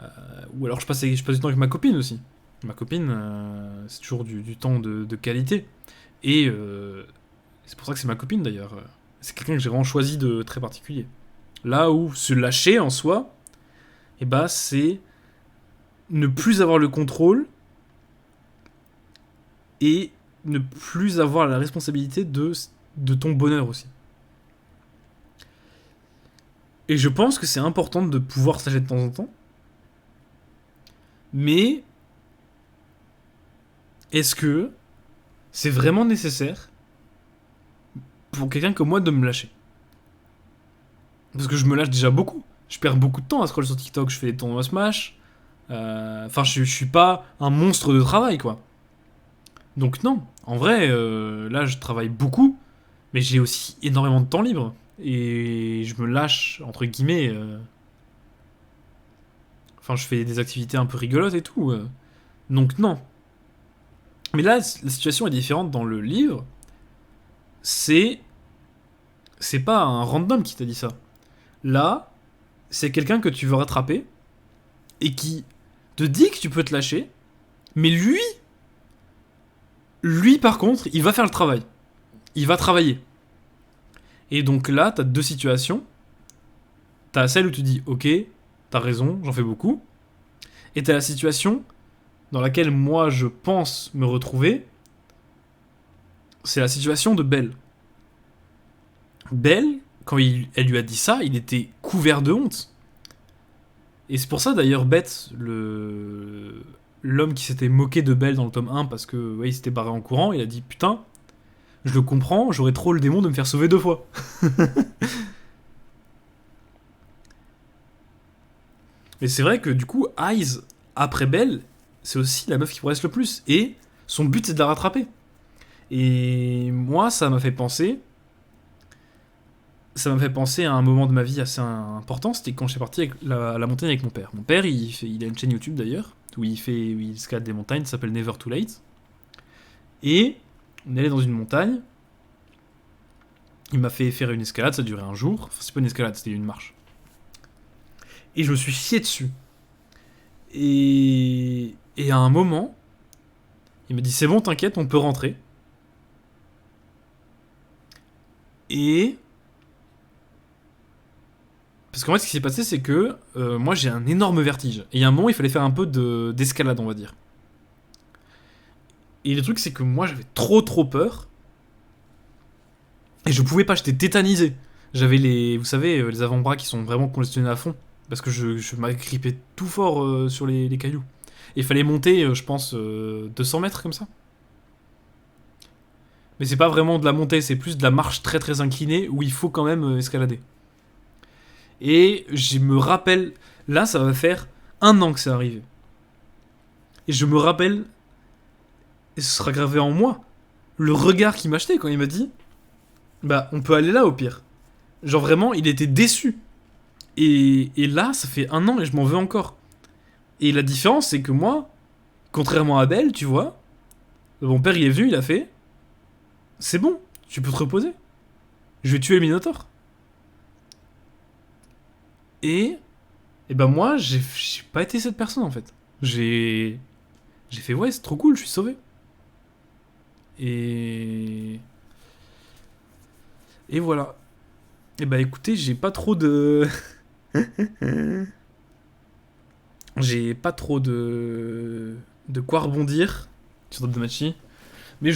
ou alors je passe du temps avec ma copine aussi. Ma copine, c'est toujours du temps de qualité. Et c'est pour ça que c'est ma copine d'ailleurs. C'est quelqu'un que j'ai vraiment choisi de très particulier. Là où se lâcher en soi, et bah c'est ne plus avoir le contrôle et ne plus avoir la responsabilité de ton bonheur aussi. Et je pense que c'est important de pouvoir se lâcher de temps en temps. Mais est-ce que c'est vraiment nécessaire pour quelqu'un comme moi de me lâcher? Parce que je me lâche déjà beaucoup. Je perds beaucoup de temps à scroller sur TikTok, je fais des tournois Smash. Enfin, je suis pas un monstre de travail, quoi. Donc non, en vrai, là, je travaille beaucoup, mais j'ai aussi énormément de temps libre. Et je me lâche, entre guillemets. Enfin, je fais des activités un peu rigolotes et tout. Donc non. Mais là, la situation est différente dans le livre. C'est... C'est pas un random qui t'a dit ça. Là, c'est quelqu'un que tu veux rattraper et qui te dit que tu peux te lâcher, mais lui par contre, il va faire le travail. Il va travailler. Et donc là, t'as deux situations. T'as celle où tu dis, ok, t'as raison, j'en fais beaucoup. Et t'as la situation dans laquelle moi je pense me retrouver. C'est la situation de Belle. Belle, quand elle lui a dit ça, il était couvert de honte. Et c'est pour ça d'ailleurs, Beth, l'homme qui s'était moqué de Belle dans le tome 1 parce que ouais, il s'était barré en courant, il a dit putain, je le comprends, j'aurais trop le démon de me faire sauver 2 fois. Mais c'est vrai que du coup, Eyes, après Belle, c'est aussi la meuf qui progresse le plus. Et son but, c'est de la rattraper. Et moi, ça m'a fait penser. Ça m'a fait penser à un moment de ma vie assez important. C'était quand je suis parti à la montagne avec mon père. Mon père, il a une chaîne YouTube d'ailleurs, où il escalade des montagnes, ça s'appelle Never Too Late. Et on est allé dans une montagne. Il m'a fait faire une escalade, ça durait un jour. Enfin, c'est pas une escalade, c'était une marche. Et je me suis chié dessus. Et à un moment, il m'a dit c'est bon, t'inquiète, on peut rentrer. Et parce qu'en fait, ce qui s'est passé, c'est que moi j'ai un énorme vertige. Et il y a un moment, il fallait faire un peu d'escalade, on va dire. Et le truc, c'est que moi j'avais trop peur. Et je pouvais pas, j'étais tétanisé. J'avais vous savez, les avant-bras qui sont vraiment congestionnés à fond. Parce que je m'agrippais tout fort sur les cailloux. Et il fallait monter, je pense, 200 mètres comme ça. Mais c'est pas vraiment de la montée, c'est plus de la marche très inclinée où il faut quand même escalader. Et je me rappelle, là ça va faire 1 an que c'est arrivé. Et je me rappelle, et ce sera gravé en moi, le regard qu'il m'a acheté quand il m'a dit bah on peut aller là au pire. Genre vraiment, il était déçu. Et là, ça fait 1 an et je m'en veux encore. Et la différence, c'est que moi, contrairement à Belle, tu vois, mon père il est venu, il a fait c'est bon, tu peux te reposer. Je vais tuer le Minotaure. Et ben moi, j'ai pas été cette personne en fait. J'ai fait ouais, c'est trop cool, je suis sauvé. Et et voilà. Et bah écoutez, j'ai pas trop de j'ai pas trop de quoi rebondir sur Dotamachi, mais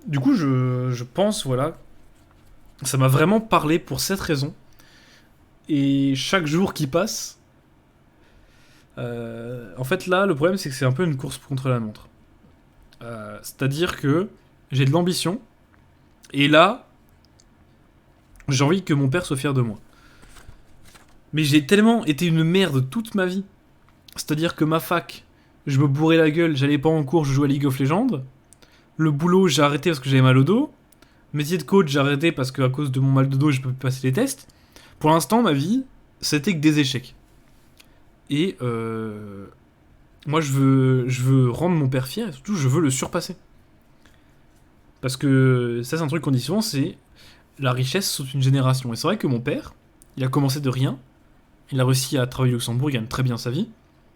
du coup je pense voilà, ça m'a vraiment parlé pour cette raison. Et chaque jour qui passe, en fait là le problème c'est que c'est un peu une course contre la montre. C'est-à-dire que j'ai de l'ambition et là j'ai envie que mon père soit fier de moi. Mais j'ai tellement été une merde toute ma vie. C'est-à-dire que ma fac, je me bourrais la gueule, j'allais pas en cours, je jouais à League of Legends. Le boulot, j'ai arrêté parce que j'avais mal au dos. Métier de coach, j'ai arrêté parce qu'à cause de mon mal de dos, je peux plus passer les tests. Pour l'instant, ma vie, c'était que des échecs. Et moi, je veux rendre mon père fier et surtout, je veux le surpasser. Parce que ça, c'est un truc qu'on dit souvent, c'est la richesse sous une génération. Et c'est vrai que mon père, il a commencé de rien. Il a réussi à travailler au Luxembourg, il gagne très bien sa vie.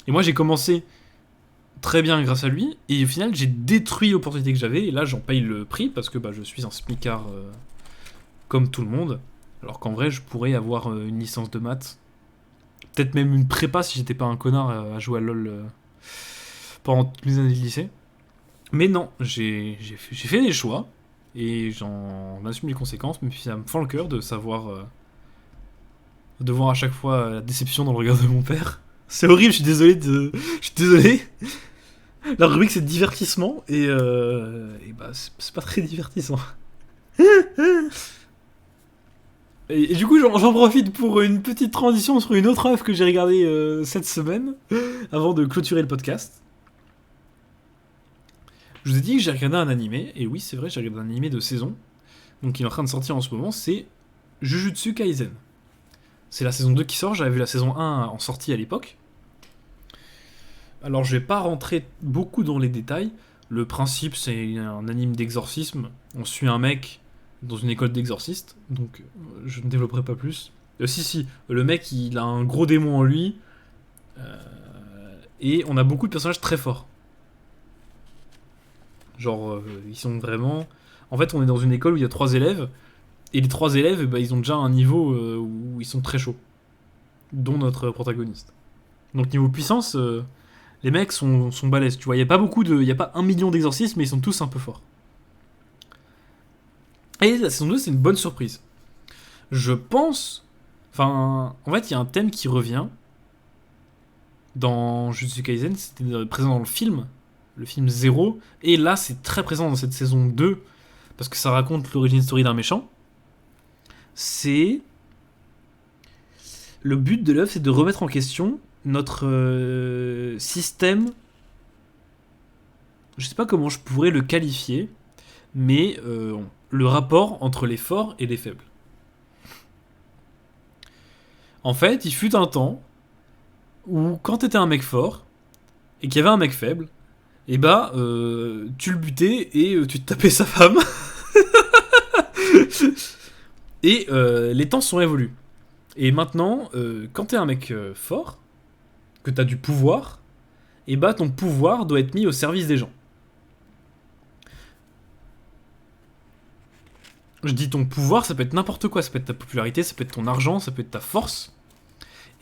Et moi, j'ai commencé très bien grâce à lui. Et au final, j'ai détruit l'opportunité que j'avais. Et là, j'en paye le prix parce que bah, je suis un smicard comme tout le monde. Alors qu'en vrai, je pourrais avoir une licence de maths. Peut-être même une prépa si j'étais pas un connard à jouer à LoL pendant toutes mes années de lycée. Mais non, j'ai fait des choix. Et j'en assume les conséquences. Mais ça me fend le cœur de savoir. De voir à chaque fois la déception dans le regard de mon père. C'est horrible, je suis désolé Je suis désolé. La rubrique c'est divertissement et bah c'est pas très divertissant. Et du coup j'en profite pour une petite transition sur une autre œuvre que j'ai regardée cette semaine avant de clôturer le podcast. Je vous ai dit que j'ai regardé un animé, et oui c'est vrai, j'ai regardé un animé de saison, donc il est en train de sortir en ce moment, c'est Jujutsu Kaisen. C'est la saison 2 qui sort, j'avais vu la saison 1 en sortie à l'époque. Alors je vais pas rentrer beaucoup dans les détails. Le principe c'est un anime d'exorcisme. On suit un mec dans une école d'exorcistes, donc je ne développerai pas plus. Si, le mec il a un gros démon en lui. Et on a beaucoup de personnages très forts. Genre ils sont vraiment... En fait on est dans une école où il y a 3 élèves. Et les 3 élèves, bah, ils ont déjà un niveau où ils sont très chauds. Dont notre protagoniste. Donc niveau puissance... les mecs sont balèzes, tu vois. Il n'y a pas 1 million d'exorcismes, mais ils sont tous un peu forts. Et la saison 2, c'est une bonne surprise. Je pense. Enfin, en fait, il y a un thème qui revient. dans Jujutsu Kaisen, c'était présent dans le film Zero, et là c'est très présent dans cette saison 2, parce que ça raconte l'origine story d'un méchant. C'est... Le but de l'œuvre, c'est de remettre en question notre système. Je sais pas comment je pourrais le qualifier, mais le rapport entre les forts et les faibles. En fait, il fut un temps où quand t'étais un mec fort et qu'il y avait un mec faible, et bah tu le butais et tu te tapais sa femme. Et les temps sont évolus. Et maintenant, quand t'es un mec fort, que t'as du pouvoir, et bah ton pouvoir doit être mis au service des gens. Je dis ton pouvoir, ça peut être n'importe quoi, ça peut être ta popularité, ça peut être ton argent, ça peut être ta force.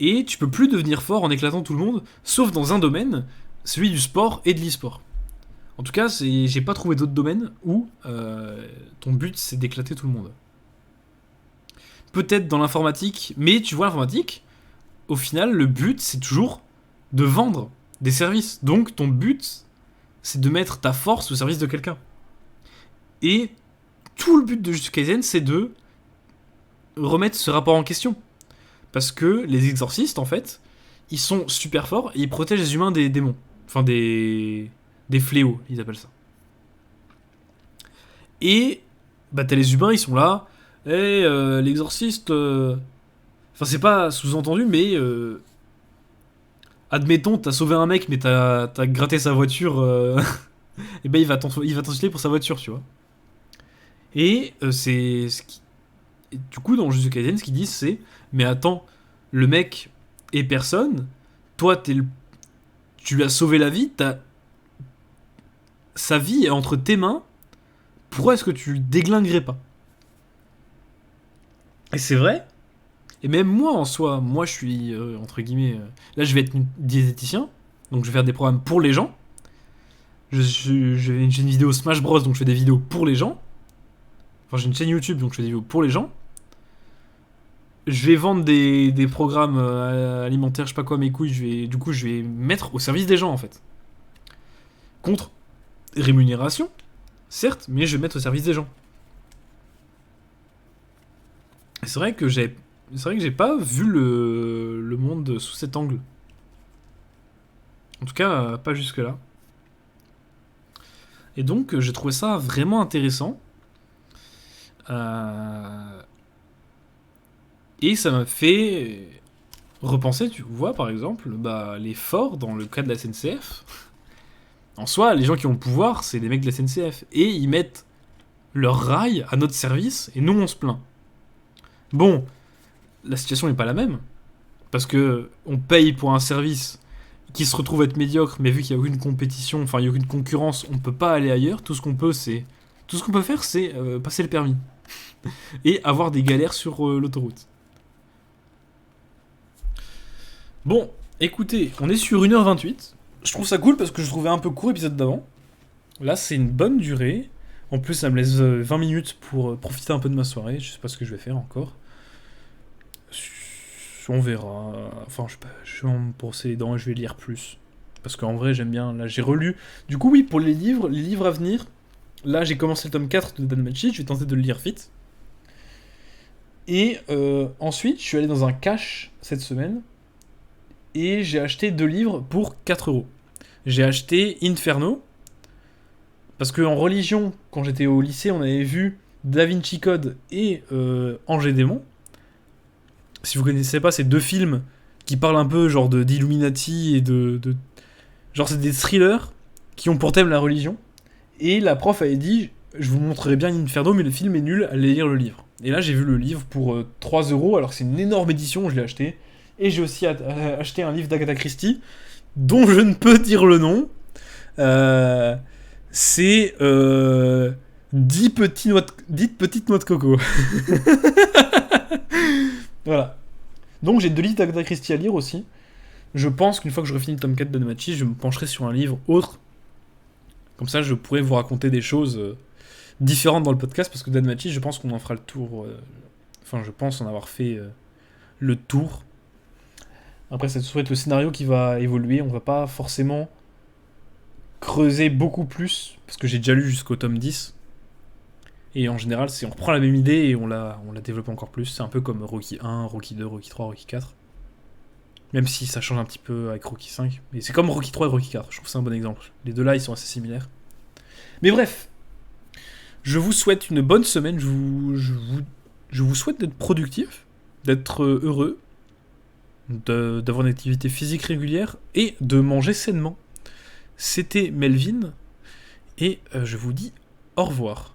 Et tu peux plus devenir fort en éclatant tout le monde, sauf dans un domaine, celui du sport et de l'e-sport. En tout cas, j'ai pas trouvé d'autres domaines où ton but c'est d'éclater tout le monde. Peut-être dans l'informatique, mais tu vois, l'informatique, au final, le but c'est toujours de vendre des services. Donc ton but c'est de mettre ta force au service de quelqu'un. Et tout le but de Jujutsu Kaisen c'est de remettre ce rapport en question. Parce que les exorcistes, en fait, ils sont super forts et ils protègent les humains des démons. Enfin, des fléaux, ils appellent ça. Et, bah, t'as les humains, ils sont là. Et l'exorciste. Enfin, c'est pas sous-entendu, mais. Admettons, t'as sauvé un mec, mais t'as gratté sa voiture. Et ben, il va t'insulter pour sa voiture, tu vois. Et c'est. Et du coup, dans Jujutsu Kaisen, ce qu'ils disent, c'est. Mais attends, le mec est personne. Toi, tu lui as sauvé la vie. Sa vie est entre tes mains. Pourquoi est-ce que tu le déglinguerais pas? Et c'est vrai. Et même moi, en soi, moi, je suis, entre guillemets... là, je vais être diététicien. Donc, je vais faire des programmes pour les gens. J'ai une vidéo Smash Bros, donc je fais des vidéos pour les gens. Enfin, j'ai une chaîne YouTube, donc je fais des vidéos pour les gens. Je vais vendre des programmes alimentaires, je sais pas quoi, mes couilles. Du coup, je vais mettre au service des gens, en fait. Contre rémunération, certes, mais je vais mettre au service des gens. Et c'est vrai que j'ai pas vu le monde sous cet angle. En tout cas, pas jusque-là. Et donc, j'ai trouvé ça vraiment intéressant. Euh, Et ça m'a fait repenser, tu vois, par exemple, bah, les forts dans le cas de la SNCF. En soi, les gens qui ont le pouvoir, c'est les mecs de la SNCF. Et ils mettent leur rail à notre service, et nous, on se plaint. Bon, la situation n'est pas la même. Parce que on paye pour un service qui se retrouve être médiocre, mais vu qu'il n'y a aucune compétition, enfin il n'y a aucune concurrence, on ne peut pas aller ailleurs. Tout ce qu'on peut faire, c'est passer le permis et avoir des galères sur l'autoroute. Bon, écoutez, on est sur 1h28. Je trouve ça cool parce que je trouvais un peu court l'épisode d'avant. Là, c'est une bonne durée. En plus, ça me laisse 20 minutes pour profiter un peu de ma soirée. Je sais pas ce que je vais faire encore. On verra. Enfin, je vais me brosser les dents et je vais lire plus. Parce qu'en vrai, j'aime bien. Là, j'ai relu. Du coup, oui, pour les livres à venir, là, j'ai commencé le tome 4 de Danmachi. Je vais tenter de le lire vite. Et ensuite, je suis allé dans un cash cette semaine. Et j'ai acheté 2 livres pour 4€. J'ai acheté Inferno. Parce qu'en religion, quand j'étais au lycée, on avait vu Da Vinci Code et Ange et Démon. Si vous connaissez pas, c'est 2 films qui parlent un peu genre d'Illuminati et genre c'est des thrillers qui ont pour thème la religion. Et la prof avait dit, je vous montrerai bien Inferno, mais le film est nul, allez lire le livre. Et là j'ai vu le livre pour 3€, alors que c'est une énorme édition, je l'ai acheté. Et j'ai aussi acheté un livre d'Agatha Christie, dont je ne peux dire le nom. C'est 10 petites noix de coco. Voilà. Donc j'ai 2 livres d'Agatha Christie à lire aussi. Je pense qu'une fois que j'aurai fini le tome 4 de Danmachi, je me pencherai sur un livre autre. Comme ça, je pourrais vous raconter des choses différentes dans le podcast, parce que Danmachi, je pense qu'on en fera le tour. Enfin, je pense en avoir fait le tour. Après, ça va être le scénario qui va évoluer. On va pas forcément creuser beaucoup plus, parce que j'ai déjà lu jusqu'au tome 10. Et en général, on reprend la même idée et on la développe encore plus. C'est un peu comme Rocky 1, Rocky 2, Rocky 3, Rocky 4. Même si ça change un petit peu avec Rocky 5. Mais c'est comme Rocky 3 et Rocky 4. Je trouve que c'est un bon exemple. Les deux là, ils sont assez similaires. Mais bref, je vous souhaite une bonne semaine. Je vous souhaite d'être productif, d'être heureux, d'avoir une activité physique régulière et de manger sainement. C'était Melvin et je vous dis au revoir.